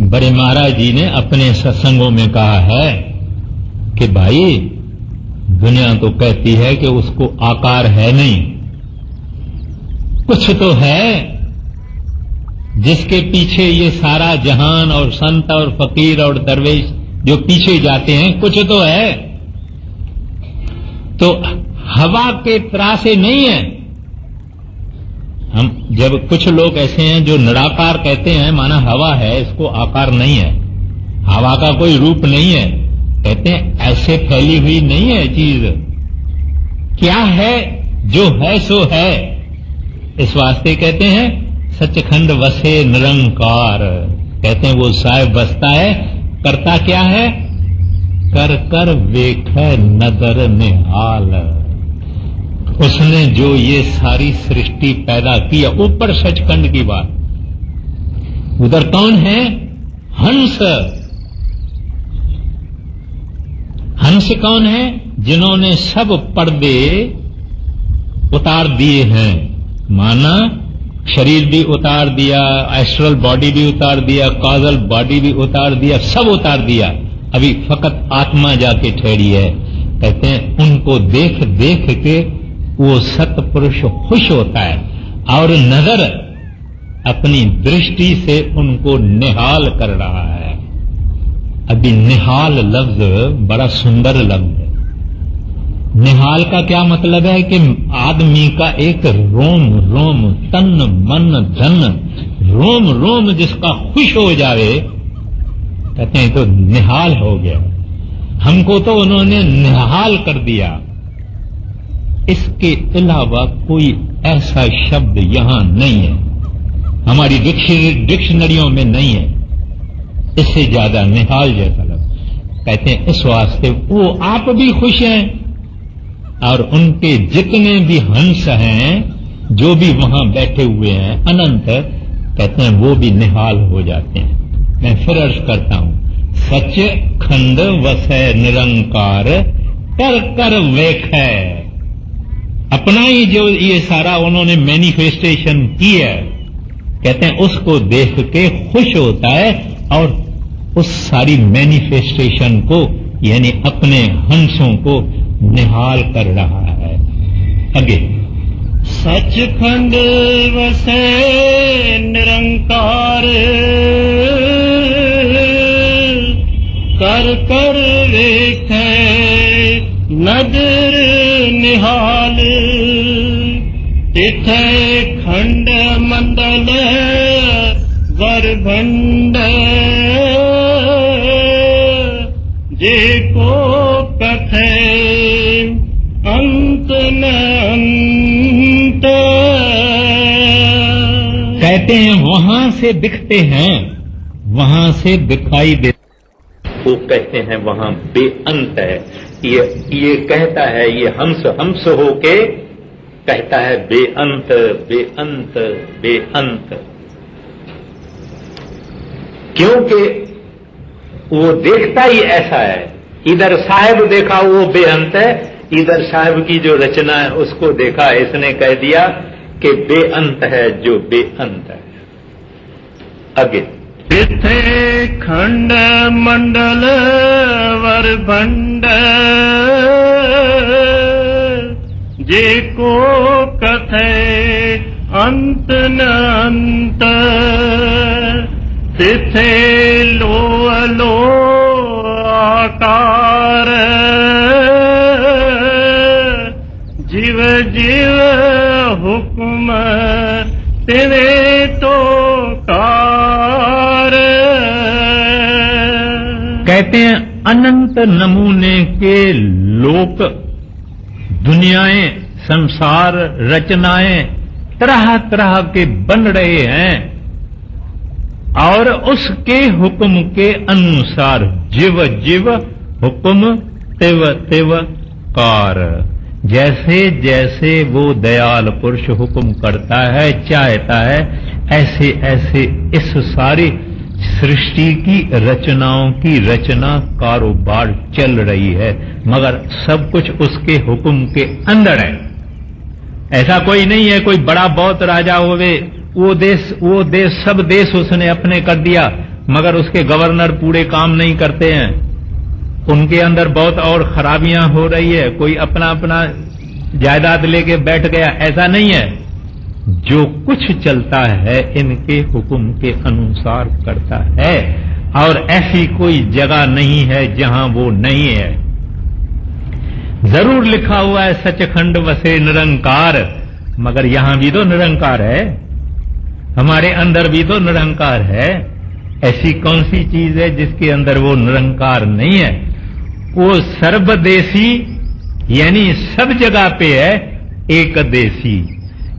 बड़े महाराज जी ने अपने सत्संगों में कहा है कि भाई दुनिया तो कहती है कि उसको आकार है नहीं, कुछ तो है जिसके पीछे ये सारा जहान और संत और फकीर और दरवेश जो पीछे जाते हैं, कुछ तो है। तो हवा के त्रासे नहीं है। हम जब कुछ लोग ऐसे हैं जो निराकार कहते हैं, माना हवा है, इसको आकार नहीं है, हवा का कोई रूप नहीं है, कहते हैं ऐसे फैली हुई नहीं है चीज, क्या है, जो है सो है। इस वास्ते कहते हैं सचखंड वसे निरंकार, कहते हैं वो साहिब बसता है, करता क्या है, कर कर वेखै नदर निहाल। उसने जो ये सारी सृष्टि पैदा किया, ऊपर सचखंड की बात, उधर कौन है, हंस। हंस कौन है, जिन्होंने सब पर्दे उतार दिए हैं, माना शरीर भी उतार दिया, एस्ट्रल बॉडी भी उतार दिया, कॉजल बॉडी भी उतार दिया, सब उतार दिया, अभी फकत आत्मा जाके ठहरी है। कहते हैं उनको देख देख के वो सतपुरुष खुश होता है और नजर अपनी दृष्टि से उनको निहाल कर रहा है। अभी निहाल लफ्ज बड़ा सुंदर लफ्ज है। निहाल का क्या मतलब है कि आदमी का एक रोम रोम, तन मन धन, रोम रोम जिसका खुश हो जावे, कहते हैं तो निहाल हो गया। हमको तो उन्होंने निहाल कर दिया। इसके अलावा कोई ऐसा शब्द यहां नहीं है, हमारी डिक्शनरियों में नहीं है इससे ज्यादा निहाल जैसा लफ्ज। कहते हैं इस वास्ते वो आप भी खुश हैं और उनके जितने भी हंस हैं, जो भी वहां बैठे हुए हैं अनंत, कहते हैं वो भी निहाल हो जाते हैं। मैं फिर अर्ज करता हूं, सच खंड वसै निरंकार कर कर वेखै। अपना ही जो ये सारा उन्होंने मैनिफेस्टेशन की है, कहते हैं उसको देख के खुश होता है और उस सारी मैनिफेस्टेशन को यानी अपने हंसों को निहाल कर रहा है। आगे सचखंड वसै निरंकार कर कर वेखै नदर निहाल। तिथै खंड मंडल वरभंड जेको कथै अंत न अंत। कहते हैं वहां से दिखते हैं, वहां से दिखाई दे, वो कहते हैं वहां बेअंत है। ये कहता है, ये हंस होके कहता है बेअंत बेअंत बेअंत, क्योंकि वो देखता ही ऐसा है। इधर साहिब देखा वो बेअंत है, इधर साहिब की जो रचना है उसको देखा, इसने कह दिया कि बेअंत है जो बेअंत है। आगे तिथे खंड मंडल वरभंड जेको कथे अंत न अंत। तिथे लो लो आकार जीव जीव हुक्म तेरे तो कार। कहते हैं अनंत नमूने के लोक, दुनियाएं, संसार, रचनाएं तरह तरह के बन रहे हैं और उसके हुक्म के अनुसार जिव जिव हुक्म तिव तिव कार। जैसे जैसे वो दयाल पुरुष हुक्म करता है, चाहता है, ऐसे ऐसे इस सारी सृष्टि की रचनाओं की रचना कारोबार चल रही है, मगर सब कुछ उसके हुक्म के अंदर है। ऐसा कोई नहीं है कोई बड़ा बहुत राजा होवे, वो देश सब देश उसने अपने कर दिया, मगर उसके गवर्नर पूरे काम नहीं करते हैं, उनके अंदर बहुत और खराबियां हो रही है, कोई अपना अपना जायदाद लेके बैठ गया, ऐसा नहीं है। जो कुछ चलता है इनके हुक्म के अनुसार करता है और ऐसी कोई जगह नहीं है जहां वो नहीं है। जरूर लिखा हुआ है सचखंड वसे निरंकार, मगर यहां भी तो निरंकार है, हमारे अंदर भी तो निरंकार है। ऐसी कौन सी चीज है जिसके अंदर वो निरंकार नहीं है? वो सर्वदेशी यानी सब जगह पे है, एक देशी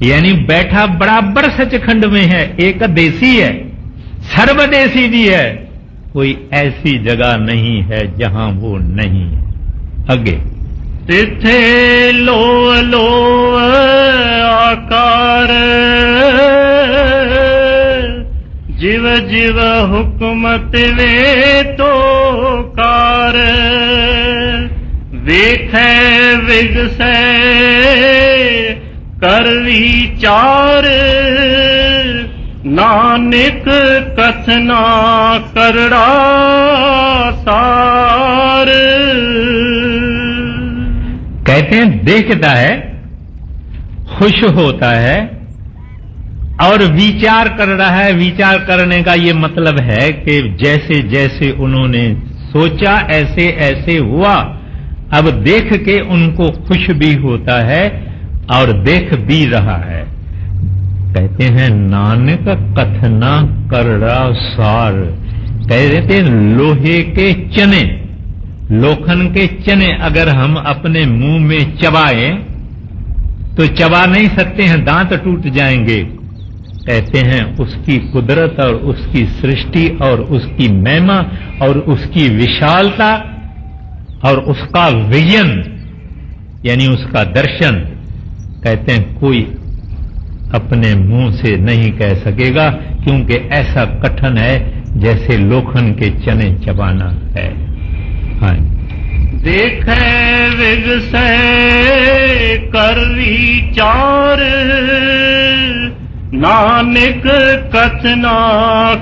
यानी बैठा बराबर सचखंड में है, एक देशी है, सर्वदेशी भी है, कोई ऐसी जगह नहीं है जहां वो नहीं है। आगे तिथे लो लो आकार जीव जीव हुक्म तिवे तो कार। वेखै विगसै कर विचार नानक कथना करड़ा सार। कहते हैं देखता है, खुश होता है और विचार कर रहा है। विचार करने का ये मतलब है कि जैसे जैसे उन्होंने सोचा ऐसे ऐसे हुआ। अब देख के उनको खुश भी होता है और देख भी रहा है। कहते हैं नानक कथना करड़ा सार। कहते लोहे के चने, लोखन के चने अगर हम अपने मुंह में चबाएं तो चबा नहीं सकते हैं, दांत टूट जाएंगे। कहते हैं उसकी कुदरत और उसकी सृष्टि और उसकी महिमा और उसकी विशालता और उसका विजन यानी उसका दर्शन, कहते हैं कोई अपने मुंह से नहीं कह सकेगा, क्योंकि ऐसा कठिन है जैसे लोखन के चने चबाना है। हाँ, देखे विगसे कर विचार, नानक कथना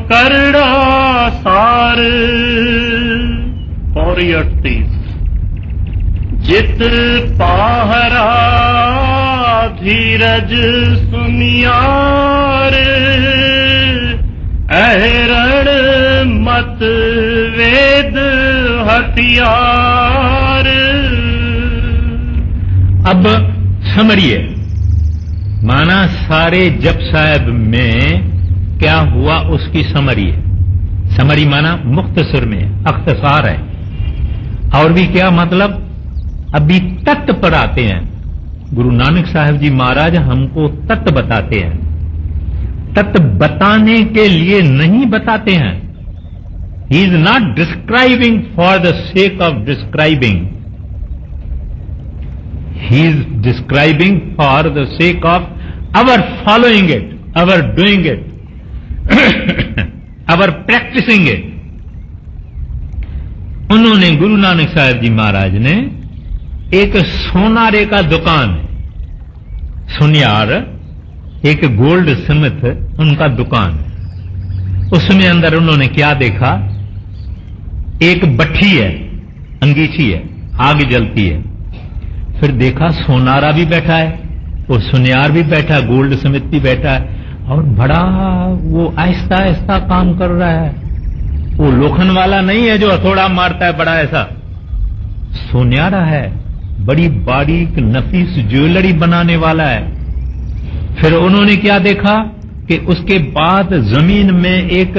करड़ा सार। पौड़ी 38। जित पाहरा धीरज सुनियार, अहरण मत वेद हथियार। अब समरिए, माना सारे जप साहब में क्या हुआ उसकी समरी है। समरी माना मुख्तसर में, अख्तसार है। और भी क्या मतलब, अभी तत्व पर आते हैं। गुरु नानक साहब जी महाराज हमको तत्व बताते हैं। तत्व बताने के लिए नहीं बताते हैं। He is not describing for the sake of describing, he is describing for the sake of our following it, our doing it, our practicing it. उन्होंने गुरु नानक साहब जी महाराज ने एक सोनारे का दुकान, सुनियार, एक गोल्ड स्मिथ उनका दुकान, उसमें अंदर उन्होंने क्या देखा, एक भट्ठी है, अंगीठी है, आग जलती है। फिर देखा सोनारा भी बैठा है और सुनियार भी बैठा है, गोल्ड स्मिथ भी बैठा है, और बड़ा वो आहिस्ता आहिस्ता काम कर रहा है। वो लोखन वाला नहीं है जो हथौड़ा मारता है बड़ा, ऐसा सोनियारा है, बड़ी बारीक नफीस ज्वेलरी बनाने वाला है। फिर उन्होंने क्या देखा कि उसके बाद जमीन में एक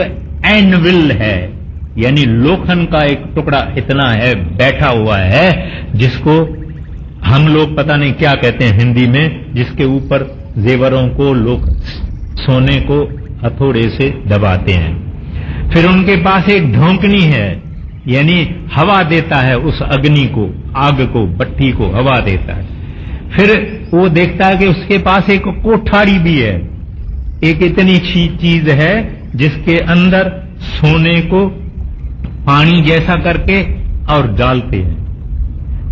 एनविल है, यानी लोखन का एक टुकड़ा इतना है बैठा हुआ है, जिसको हम लोग पता नहीं क्या कहते हैं हिंदी में, जिसके ऊपर जेवरों को लोग सोने को हथौड़े से दबाते हैं। फिर उनके पास एक ढोंकनी है, यानी हवा देता है उस अग्नि को, आग को, भट्ठी को हवा देता है। फिर वो देखता है कि उसके पास एक कोठारी भी है, एक इतनी चीज है जिसके अंदर सोने को पानी जैसा करके और डालते हैं।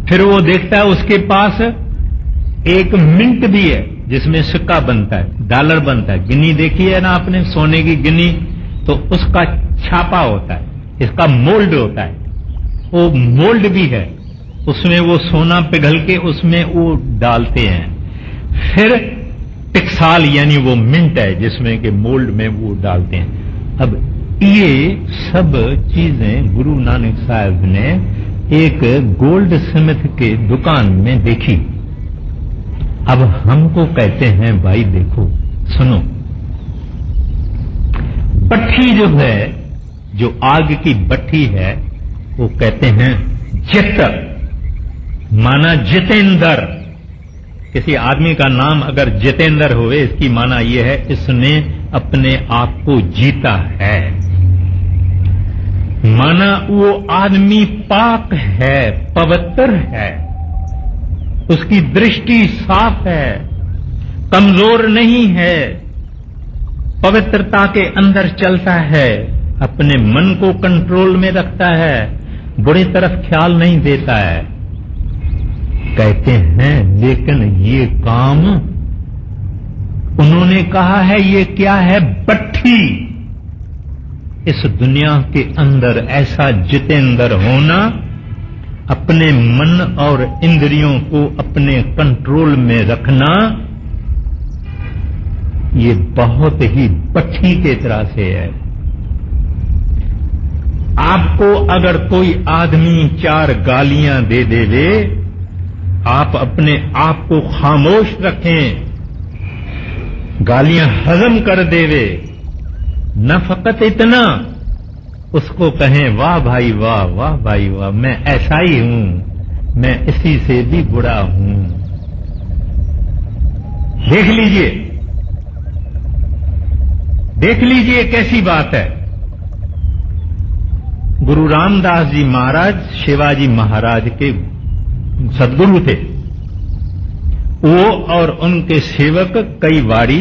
फिर वो देखता है उसके पास एक मिंट भी है जिसमें सिक्का बनता है, डॉलर बनता है। गिनी देखी है ना आपने, सोने की गिनी, तो उसका छापा होता है, इसका मोल्ड होता है, वो मोल्ड भी है, उसमें वो सोना पिघल के उसमें वो डालते हैं। फिर टिक्साल यानी वो मिंट है जिसमें के मोल्ड में वो डालते हैं। अब ये सब चीजें गुरु नानक साहब ने एक गोल्ड स्मिथ के दुकान में देखी। अब हमको कहते हैं भाई देखो सुनो, भट्ठी जो है, जो आग की भट्ठी है, वो कहते हैं जित, माना जितेंद्र। किसी आदमी का नाम अगर जितेंद्र होवे, इसकी माना यह है इसने अपने आप को जीता है, माना वो आदमी पाक है, पवित्र है, उसकी दृष्टि साफ है, कमजोर नहीं है, पवित्रता के अंदर चलता है, अपने मन को कंट्रोल में रखता है, बुरी तरफ ख्याल नहीं देता है। कहते हैं लेकिन ये काम उन्होंने कहा है ये क्या है, भट्ठी। इस दुनिया के अंदर ऐसा जितेंद्र होना, अपने मन और इंद्रियों को अपने कंट्रोल में रखना, ये बहुत ही भट्ठी के तरह से है। आपको अगर कोई आदमी 4 गालियां दे देवे, आप अपने आप को खामोश रखें, गालियां हजम कर देवे, न फकत इतना, उसको कहें वाह भाई वाह, वाह भाई वाह, मैं ऐसा ही हूं, मैं इसी से भी बुरा हूं। देख लीजिए, देख लीजिए कैसी बात है। गुरु रामदास जी महाराज शिवाजी महाराज के सद्गुरु थे। वो और उनके सेवक कई बारी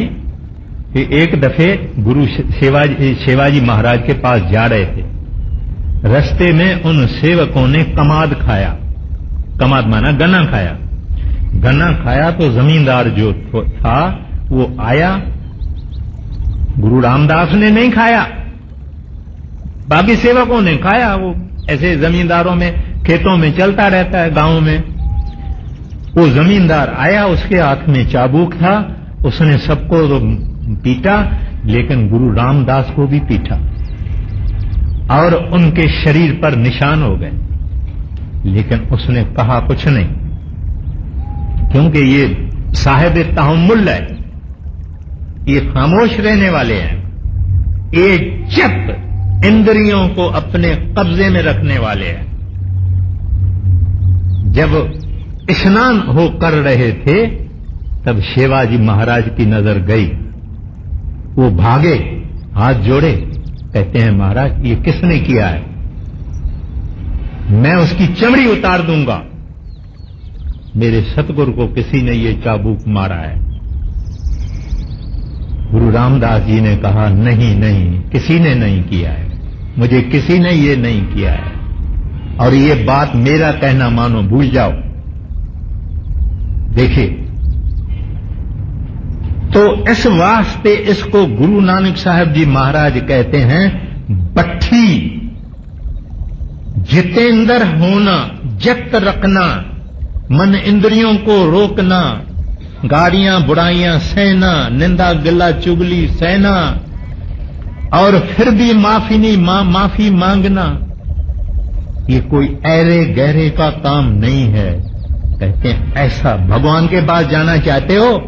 कि एक दफे गुरु शिवाजी महाराज के पास जा रहे थे। रास्ते में उन सेवकों ने कमाद खाया। कमाद माना गन्ना खाया। गन्ना खाया तो जमींदार जो था वो आया। गुरु रामदास ने नहीं खाया, बाकी सेवकों ने खाया। वो ऐसे जमींदारों में खेतों में चलता रहता है, गांव में। वो जमींदार आया, उसके हाथ में चाबुक था, उसने सबको तो पीटा, लेकिन गुरु रामदास को भी पीटा और उनके शरीर पर निशान हो गए। लेकिन उसने कहा कुछ नहीं, क्योंकि ये साहिब तहम्मुल है, ये खामोश रहने वाले हैं, ये जब इंद्रियों को अपने कब्जे में रखने वाले हैं। जब स्नान हो कर रहे थे तब शिवाजी महाराज की नजर गई। वो भागे, हाथ जोड़े, कहते हैं महाराज ये किसने किया है? मैं उसकी चमड़ी उतार दूंगा। मेरे सतगुरु को किसी ने ये चाबुक मारा है। गुरु रामदास जी ने कहा नहीं नहीं, किसी ने नहीं किया है, मुझे किसी ने ये नहीं किया है, और ये बात मेरा कहना मानो, भूल जाओ। देखिए, तो इस वास्ते इसको गुरु नानक साहब जी महाराज कहते हैं बट्ठी। जितेंद्र होना, जत रखना, मन इंद्रियों को रोकना, गाड़ियां बुराइयां सहना, निंदा गिला चुगली सहना, और फिर भी माफी मांगना, ये कोई ऐरे गहरे का काम नहीं है। कहते हैं ऐसा भगवान के पास जाना चाहते हो,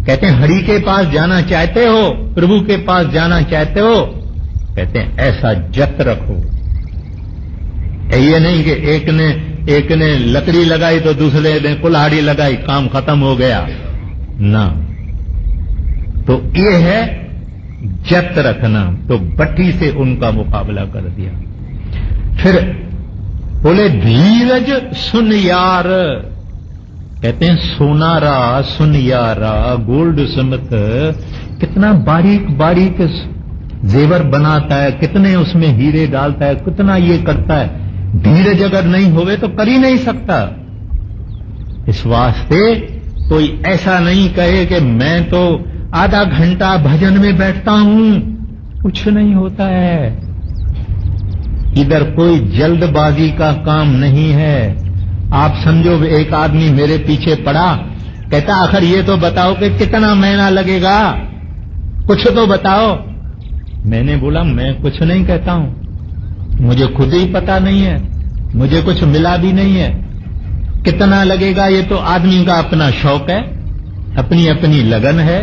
कहते हैं हरि के पास जाना चाहते हो, प्रभु के पास जाना चाहते हो, कहते हैं ऐसा जत रखो। ये नहीं कि एक ने लकड़ी लगाई तो दूसरे ने कुल्हाड़ी लगाई, काम खत्म हो गया ना। तो ये है जत रखना। तो बट्टी से उनका मुकाबला कर दिया। फिर बोले धीरज सुन यार, कहते हैं सोनारा सुन यारा, गोल्ड स्मिथ कितना बारीक बारीक जेवर बनाता है, कितने उसमें हीरे डालता है, कितना ये करता है। धीरज अगर नहीं होवे तो कर ही नहीं सकता। इस वास्ते कोई ऐसा नहीं कहे कि मैं तो आधा घंटा भजन में बैठता हूं, कुछ नहीं होता है। इधर कोई जल्दबाजी का काम नहीं है। आप समझो एक आदमी मेरे पीछे पड़ा, कहता आखिर ये तो बताओ कि कितना महीना लगेगा, कुछ तो बताओ। मैंने बोला मैं कुछ नहीं कहता हूं, मुझे खुद ही पता नहीं है, मुझे कुछ मिला भी नहीं है। कितना लगेगा ये तो आदमी का अपना शौक है, अपनी अपनी लगन है।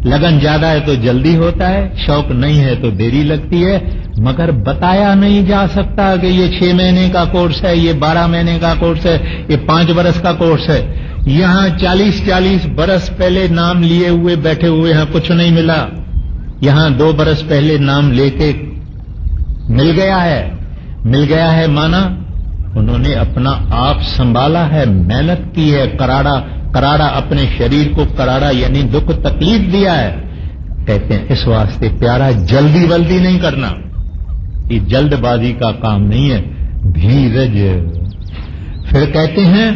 लगन ज्यादा है तो जल्दी होता है, शौक नहीं है तो देरी लगती है। मगर बताया नहीं जा सकता कि ये 6 महीने का कोर्स है, ये 12 महीने का कोर्स है, ये 5 बरस का कोर्स है। यहां 40-40 बरस पहले नाम लिए हुए बैठे हुए हैं, कुछ नहीं मिला। यहां 2 बरस पहले नाम लेके मिल गया है माना उन्होंने अपना आप संभाला है, मेहनत की है, कराड़ा अपने शरीर को कराड़ा यानी दुख तकलीफ दिया है। कहते हैं इस वास्ते प्यारा जल्दी वल्दी नहीं करना, ये जल्दबाजी का काम नहीं है, धीरज। फिर कहते हैं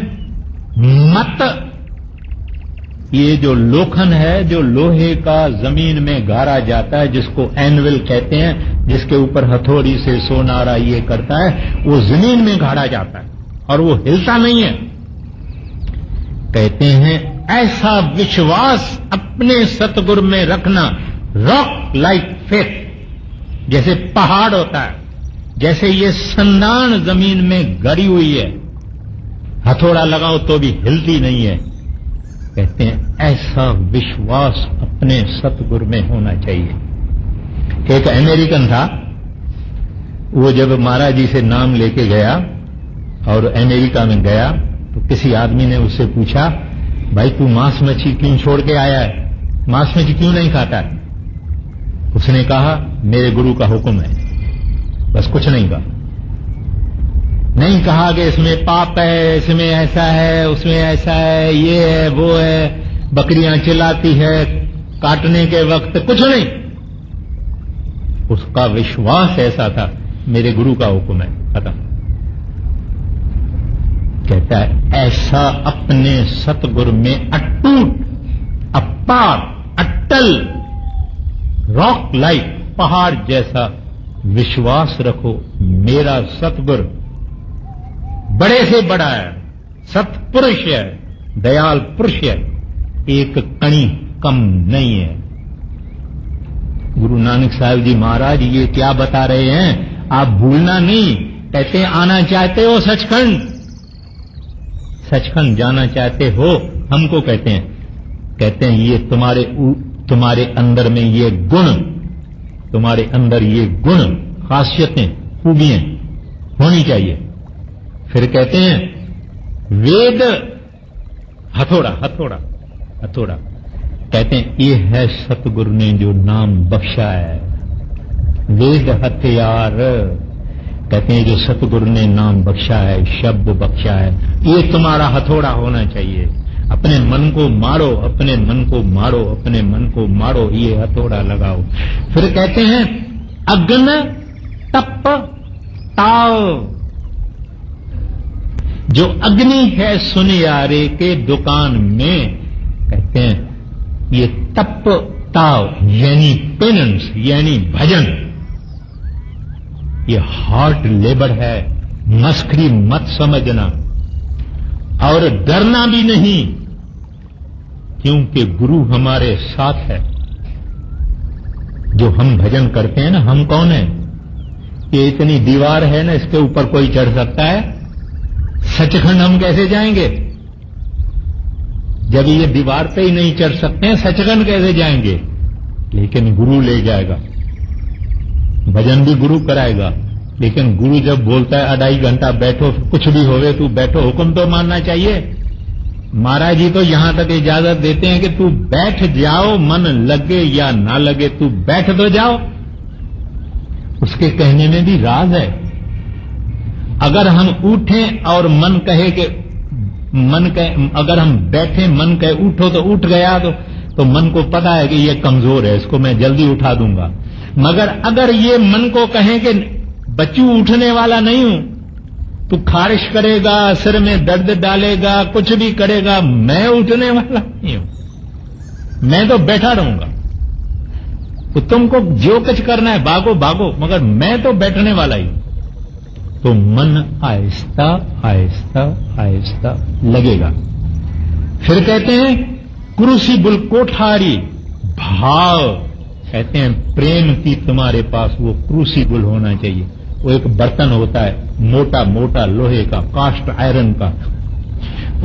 मत, ये जो लोखन है, जो लोहे का जमीन में गाड़ा जाता है, जिसको एनविल कहते हैं, जिसके ऊपर हथौड़ी से सोनारा ये करता है, वो जमीन में गाड़ा जाता है और वो हिलता नहीं है। कहते हैं ऐसा विश्वास अपने सतगुरु में रखना, रॉक लाइक फेथ, जैसे पहाड़ होता है, जैसे ये संदान जमीन में गड़ी हुई है, हथौड़ा लगाओ तो भी हिलती नहीं है। कहते हैं ऐसा विश्वास अपने सतगुरु में होना चाहिए। एक अमेरिकन था, वो जब महाराज जी से नाम लेके गया और अमेरिका में गया तो किसी आदमी ने उससे पूछा, भाई तू मांस मच्छी क्यों छोड़ के आया है, मांस मच्छी क्यों नहीं खाता है? उसने कहा मेरे गुरु का हुक्म है, बस कुछ नहीं कहा। नहीं कहा कि इसमें पाप है, इसमें ऐसा है, उसमें ऐसा है, ये है वो है, बकरियां चिल्लाती है, काटने के वक्त कुछ नहीं। उसका विश्वास ऐसा था, मेरे गुरु का हुक्म है, खत्म। कहता है ऐसा अपने सतगुरु में अटूट, अपार, अटल, रॉक लाइक, पहाड़ जैसा विश्वास रखो। मेरा सतगुरु बड़े से बड़ा है, सतपुरुष है, दयाल पुरुष है, एक कणी कम नहीं है। गुरु नानक साहब जी महाराज ये क्या बता रहे हैं, आप भूलना नहीं। कहते हैं आना चाहते हो सचखंड, सचखंड जाना चाहते हो, हमको कहते हैं ये तुम्हारे अंदर में ये गुण, तुम्हारे अंदर ये गुण, खासियतें, खूबियां होनी चाहिए। फिर कहते हैं वेद हथौड़ा, हथौड़ा, हथौड़ा। कहते हैं ये है सतगुरु ने जो नाम बख्शा है, वेद हथियार। कहते हैं जो सतगुरु ने नाम बख्शा है, शब्द बख्शा है, ये तुम्हारा हथौड़ा होना चाहिए। अपने मन को मारो, अपने मन को मारो, अपने मन को मारो, ये हथौड़ा लगाओ। फिर कहते हैं अग्न तप ताव। जो अग्नि है सुनियारे के दुकान में, कहते हैं ये तप ताव यानी पेनेंस, यानी भजन, ये हार्ड लेबर है, मस्करी मत समझना। और डरना भी नहीं, क्योंकि गुरु हमारे साथ है। जो हम भजन करते हैं ना, हम कौन है? ये इतनी दीवार है ना, इसके ऊपर कोई चढ़ सकता है? सचखंड हम कैसे जाएंगे? जब ये दीवार पे ही नहीं चढ़ सकते हैं, सचखंड कैसे जाएंगे? लेकिन गुरु ले जाएगा, भजन भी गुरु कराएगा। लेकिन गुरु जब बोलता है 2.5 घंटा बैठो, कुछ भी होवे तू बैठो, हुक्म तो मानना चाहिए। महाराज जी तो यहां तक इजाजत देते हैं कि तू बैठ जाओ, मन लगे या ना लगे, तू बैठ तो जाओ। उसके कहने में भी राज है। अगर हम उठें और मन कहे कि अगर हम बैठे, मन कहे उठो तो उठ गया, तो मन को पता है कि ये कमजोर है, इसको मैं जल्दी उठा दूंगा। मगर अगर ये मन को कहें कि बच्चू उठने वाला नहीं हूं, तू खारिश करेगा, सिर में दर्द डालेगा, कुछ भी करेगा, मैं उठने वाला नहीं हूं, मैं तो बैठा रहूंगा। तो तुमको जो कुछ करना है भागो भागो, मगर मैं तो बैठने वाला ही। तो मन आहिस्ता आहिस्ता आहिस्ता लगेगा। फिर कहते हैं क्रूसिबल कोठारी भाव। कहते हैं प्रेम की तुम्हारे पास वो क्रूसिबल होना चाहिए। वो एक बर्तन होता है, मोटा मोटा लोहे का, कास्ट आयरन का,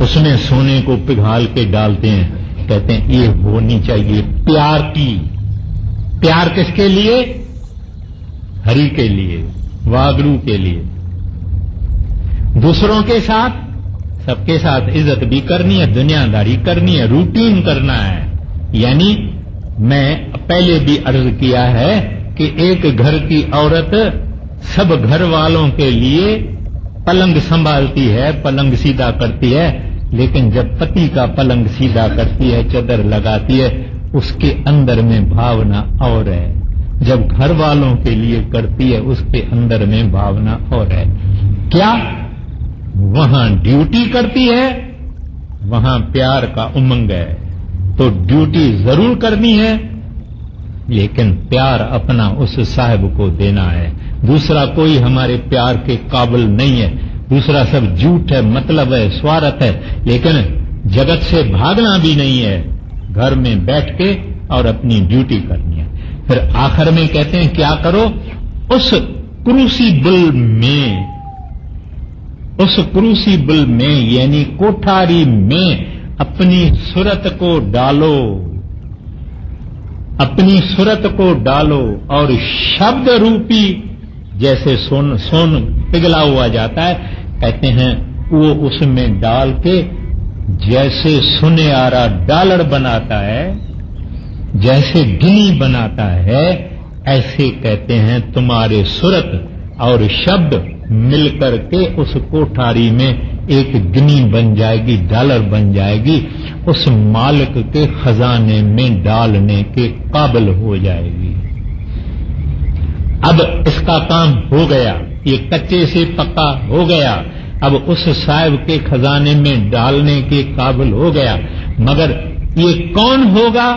उसमें सोने को पिघाल के डालते हैं। कहते हैं ये होनी चाहिए प्यार की। प्यार किसके लिए? हरि के लिए, वागड़ू के लिए। दूसरों के साथ, सबके साथ इज्जत भी करनी है, दुनियादारी करनी है, रूटीन करना है। यानी मैं पहले भी अर्ज किया है कि एक घर की औरत सब घर वालों के लिए पलंग संभालती है, पलंग सीधा करती है, लेकिन जब पति का पलंग सीधा करती है, चादर लगाती है, उसके अंदर में भावना और है। जब घर वालों के लिए करती है, उसके अंदर में भावना और है। क्या? वहां ड्यूटी करती है, वहां प्यार का उमंग है। तो ड्यूटी जरूर करनी है, लेकिन प्यार अपना उस साहब को देना है। दूसरा कोई हमारे प्यार के काबिल नहीं है। दूसरा सब झूठ है, मतलब है, स्वार्थ है। लेकिन जगत से भागना भी नहीं है, घर में बैठ के और अपनी ड्यूटी करनी है। फिर आखिर में कहते हैं क्या करो? उस क्रूसिबल में यानी कोठारी में अपनी सूरत को डालो, अपनी सूरत को डालो। और शब्द रूपी जैसे सोन पिघला हुआ जाता है, कहते हैं वो उसमें डाल के जैसे सुनहरा डॉलर बनाता है, जैसे गिनी बनाता है, ऐसे कहते हैं तुम्हारे सूरत और शब्द मिलकर के उस कोठारी में एक गिनी बन जाएगी, डॉलर बन जाएगी। उस मालिक के खजाने में डालने के काबिल हो जाएगी। अब इसका काम हो गया, ये कच्चे से पक्का हो गया, अब उस साहिब के खजाने में डालने के काबिल हो गया। मगर ये कौन होगा,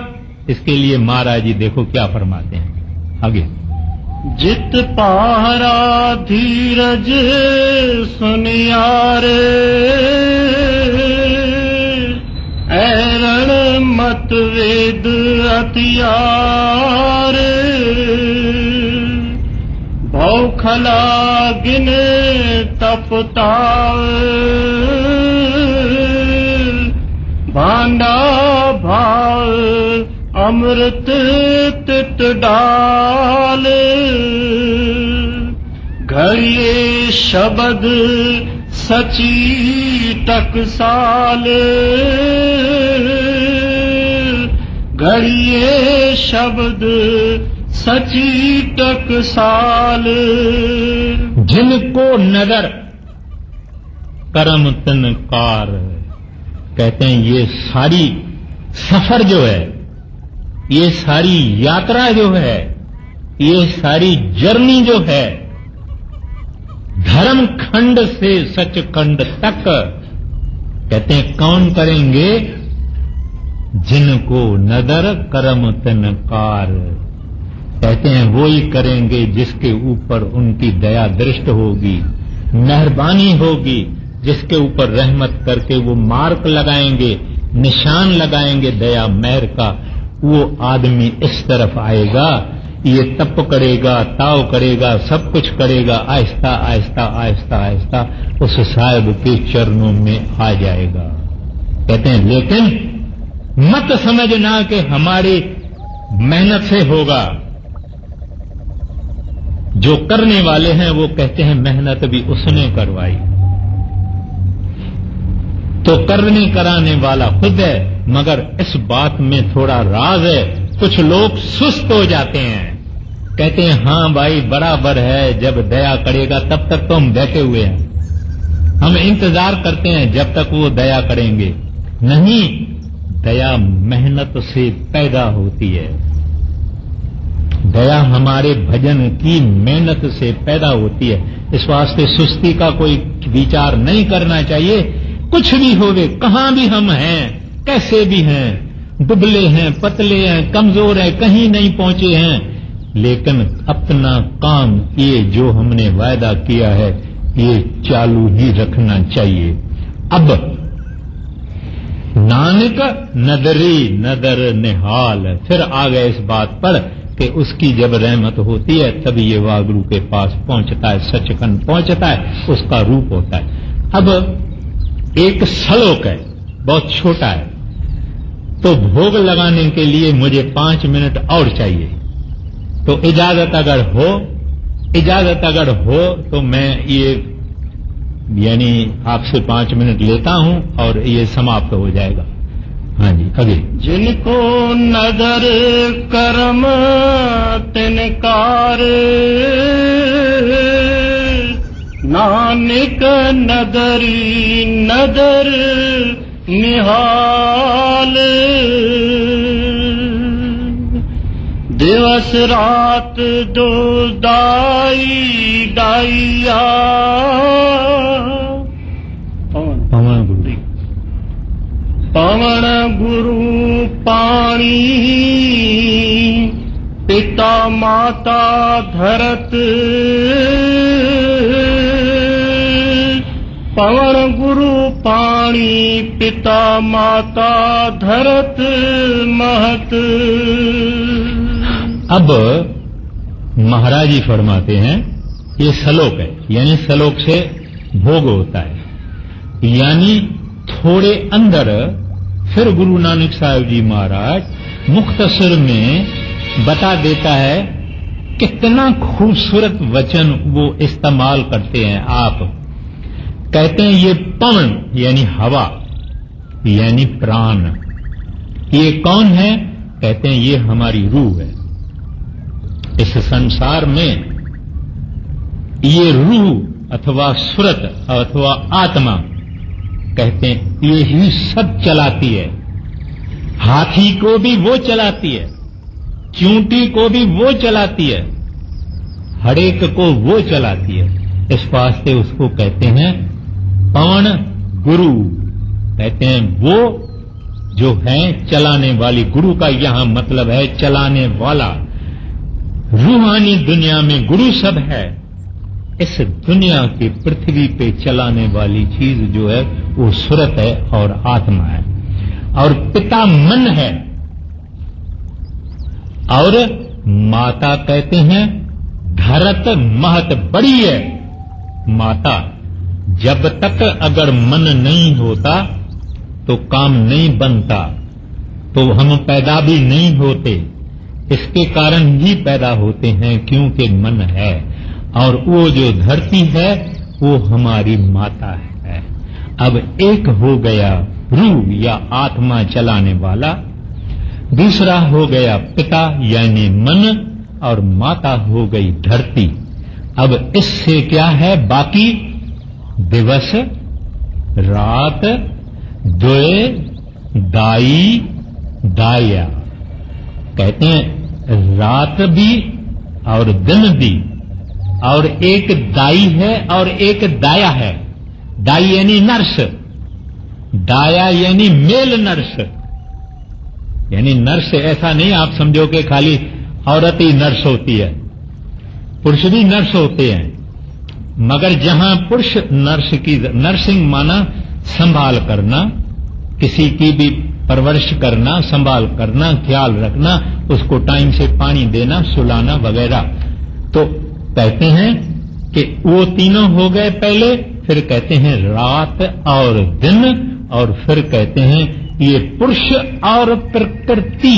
इसके लिए महाराज जी देखो क्या फरमाते हैं आगे। जित पहरा धीरज सुनियार, ऐरण मत वेद अतियार, भौखला गिन तपताव, भांडा भाव अमृत तित डाल, घड़िए शब्द सची टकसाल, घड़िए शब्द सची टकसाल। जिनको नजर करम तनकार, कहते हैं ये सारी सफर जो है, ये सारी यात्रा जो है, ये सारी जर्नी जो है धर्म खंड से सचखंड तक, कहते हैं कौन करेंगे, जिनको नदर करम तनकार, कहते हैं वो ही करेंगे जिसके ऊपर उनकी दया दृष्ट होगी, मेहरबानी होगी, जिसके ऊपर रहमत करके वो मार्क लगाएंगे, निशान लगाएंगे दया मेहर का। वो आदमी इस तरफ आएगा, ये तप करेगा, ताव करेगा, सब कुछ करेगा, आहिस्ता आहिस्ता आहिस्ता आहिस्ता उस साहिब के चरणों में आ जाएगा। कहते हैं लेकिन मत समझना कि हमारी मेहनत से होगा। जो करने वाले हैं वो कहते हैं मेहनत भी उसने करवाई, तो करने कराने वाला खुद है। मगर इस बात में थोड़ा राज है, कुछ लोग सुस्त हो जाते हैं, कहते हैं हां भाई बराबर है, जब दया करेगा तब तक तो हम बैठे हुए हैं, हम इंतजार करते हैं जब तक वो दया करेंगे। नहीं, दया मेहनत से पैदा होती है, दया हमारे भजन की मेहनत से पैदा होती है। इस वास्ते सुस्ती का कोई विचार नहीं करना चाहिए। कुछ भी होवे, कहां भी हम हैं, कैसे भी हैं, दुबले हैं, पतले हैं, कमजोर हैं, कहीं नहीं पहुंचे हैं, लेकिन अपना काम ये जो हमने वायदा किया है ये चालू ही रखना चाहिए। अब नानक नदरी नदर निहाल, फिर आ गए इस बात पर कि उसकी जब रहमत होती है तभी ये वागुरु के पास पहुंचता है, सचखंड पहुंचता है, उसका रूप होता है। अब एक श्लोक है, बहुत छोटा है, तो भोग लगाने के लिए मुझे 5 मिनट और चाहिए, तो इजाजत अगर हो तो मैं ये यानी आपसे 5 मिनट लेता हूं और ये समाप्त हो जाएगा। हाँ जी, अगे। जिनको नदर करम तिनकार, नानक नदरी नदर निहाल, दिवस रात दो दाई दाइया, पवन गुरु पाणी, पिता माता धरत, पवन गुरु पाणी, पिता माता धरत महत। अब महाराज जी फरमाते हैं ये श्लोक है, यानी श्लोक से भोग होता है, यानी थोड़े अंदर फिर गुरु नानक साहिब जी महाराज मुख्तसर में बता देता है, कितना खूबसूरत वचन वो इस्तेमाल करते हैं। आप कहते हैं ये पवन यानी हवा यानी प्राण, ये कौन है? कहते हैं ये हमारी रूह है। इस संसार में ये रूह अथवा सुरत अथवा आत्मा, कहते हैं ये ही सब चलाती है, हाथी को भी वो चलाती है, चूंटी को भी वो चलाती है, हरेक को वो चलाती है। इस वास्ते उसको कहते हैं पवन गुरु, कहते हैं वो जो है चलाने वाली। गुरु का यहां मतलब है चलाने वाला। रूहानी दुनिया में गुरु सब है, इस दुनिया की पृथ्वी पे चलाने वाली चीज जो है वो सुरत है और आत्मा है। और पिता मन है, और माता कहते हैं धरत महत, बड़ी है माता। जब तक अगर मन नहीं होता तो काम नहीं बनता, तो हम पैदा भी नहीं होते। इसके कारण ही पैदा होते हैं क्योंकि मन है। और वो जो धरती है वो हमारी माता है। अब एक हो गया रूह या आत्मा चलाने वाला, दूसरा हो गया पिता यानी मन, और माता हो गई धरती। अब इससे क्या है बाकी? दिवस रात द्वय दाई दाया, कहते हैं रात भी और दिन भी, और एक दाई है और एक दाया है। दाई यानी नर्स, दाया यानी मेल नर्स। यानी नर्स ऐसा नहीं आप समझो कि खाली औरत ही नर्स होती है, पुरुष भी नर्स होते हैं। मगर जहां पुरुष नर्स की, नर्सिंग माना संभाल करना, किसी की भी परवरिश करना, संभाल करना, ख्याल रखना, उसको टाइम से पानी देना, सुलाना वगैरह। तो कहते हैं कि वो तीनों हो गए पहले, फिर कहते हैं रात और दिन, और फिर कहते हैं ये पुरुष और प्रकृति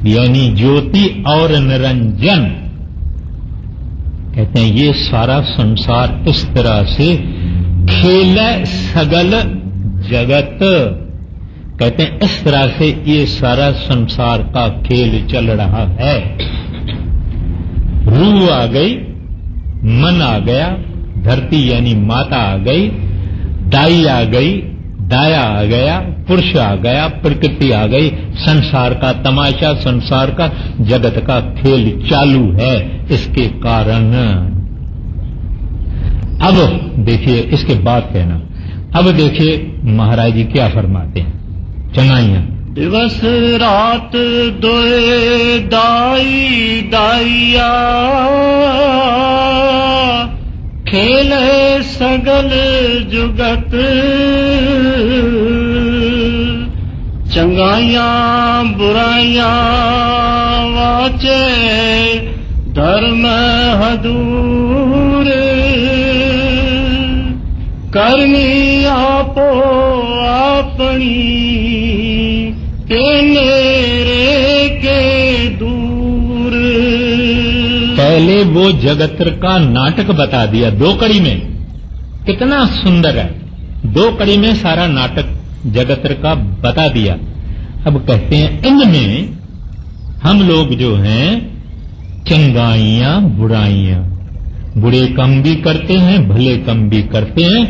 यानी ज्योति और निरंजन। कहते हैं ये सारा संसार इस तरह से खेल सगल जगत, कहते हैं इस तरह से ये सारा संसार का खेल चल रहा है। रूह आ गई, मन आ गया, धरती यानी माता आ गई, दाई आ गई, दाया आ गया, पुरुष आ गया, प्रकृति आ गई। संसार का तमाशा, संसार का जगत का खेल चालू है इसके कारण। अब देखिए इसके बाद कहना, अब देखिए महाराज जी क्या फरमाते हैं, चंगाइयां। दिवस रात दोए दाई दाइया, खेल सगल जुगत, चंगाइयां बुराइयां वाचे, धर्म हदूर, करनी आपो अपनी, के नेरे के दूर। पहले वो जगत का नाटक बता दिया 2 कड़ी में, कितना सुंदर है। 2 कड़ी में सारा नाटक जगत का बता दिया। अब कहते हैं इनमें हम लोग जो हैं चंगाइयां बुराइयां, बुरे कम भी करते हैं भले कम भी करते हैं।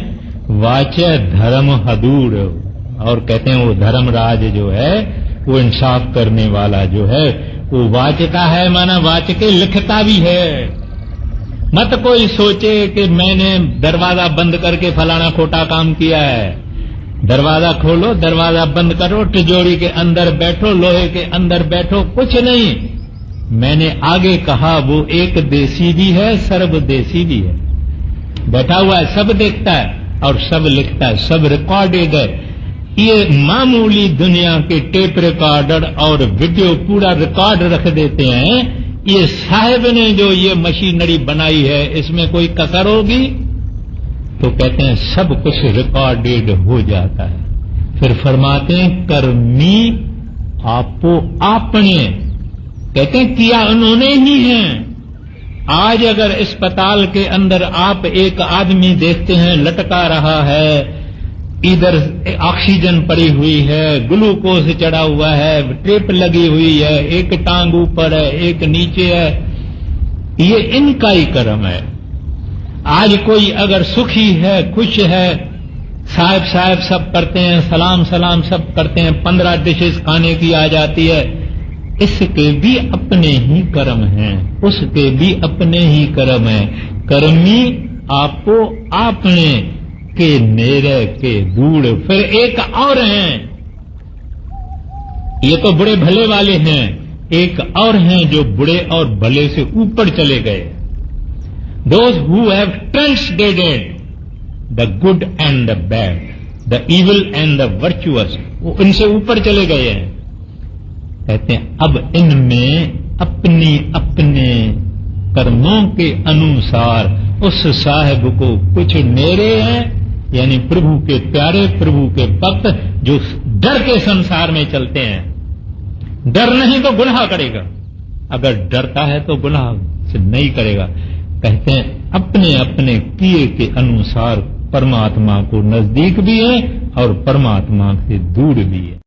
वाचे धर्म हदूर, और कहते हैं वो धर्मराज जो है वो इंसाफ करने वाला जो है वो वाचता है, माना वाच के लिखता भी है। मत कोई सोचे कि मैंने दरवाजा बंद करके फलाना खोटा काम किया है। दरवाजा खोलो, दरवाजा बंद करो, तिजोरी के अंदर बैठो, लोहे के अंदर बैठो, कुछ नहीं। मैंने आगे कहा वो एक देसी भी है, सर्वदेशी भी है, बैठा हुआ है, सब देखता है और सब लिखता है, सब रिकॉर्डेड है। ये मामूली दुनिया के टेप रिकॉर्डर और वीडियो पूरा रिकॉर्ड रख देते हैं। ये साहिब ने जो ये मशीनरी बनाई है इसमें कोई कसर होगी? तो कहते हैं सब कुछ रिकॉर्डेड हो जाता है। फिर फरमाते हैं करनी आपो आपने, कहते हैं किया उन्होंने ही है। आज अगर अस्पताल के अंदर आप एक आदमी देखते हैं लटका रहा है, इधर ऑक्सीजन पड़ी हुई है, ग्लूकोज चढ़ा हुआ है, टेप लगी हुई है, एक टांग ऊपर है एक नीचे है, ये इनका ही कर्म है। आज कोई अगर सुखी है, खुश है, साहब साहब सब करते हैं, सलाम सलाम सब करते हैं, 15 डिशेस खाने की आ जाती है। इसके भी अपने ही कर्म हैं, उसके भी अपने ही कर्म हैं। कर्मी आपो आपने के नेरे के दूड़। फिर एक और हैं, ये तो बुरे भले वाले हैं, एक और हैं जो बुरे और भले से ऊपर चले गए। Those who have transcended the good and the bad, the evil and the virtuous, वो इनसे ऊपर चले गए हैं। कहते हैं अब इनमें अपनी अपने कर्मों के अनुसार उस साहिब को कुछ नेरे हैं, यानी प्रभु के प्यारे, प्रभु के भक्त जो डर के संसार में चलते हैं। डर नहीं तो गुनाह करेगा, अगर डरता है तो गुनाह से नहीं करेगा। कहते हैं अपने अपने किए के अनुसार परमात्मा को नजदीक भी है और परमात्मा से दूर भी है।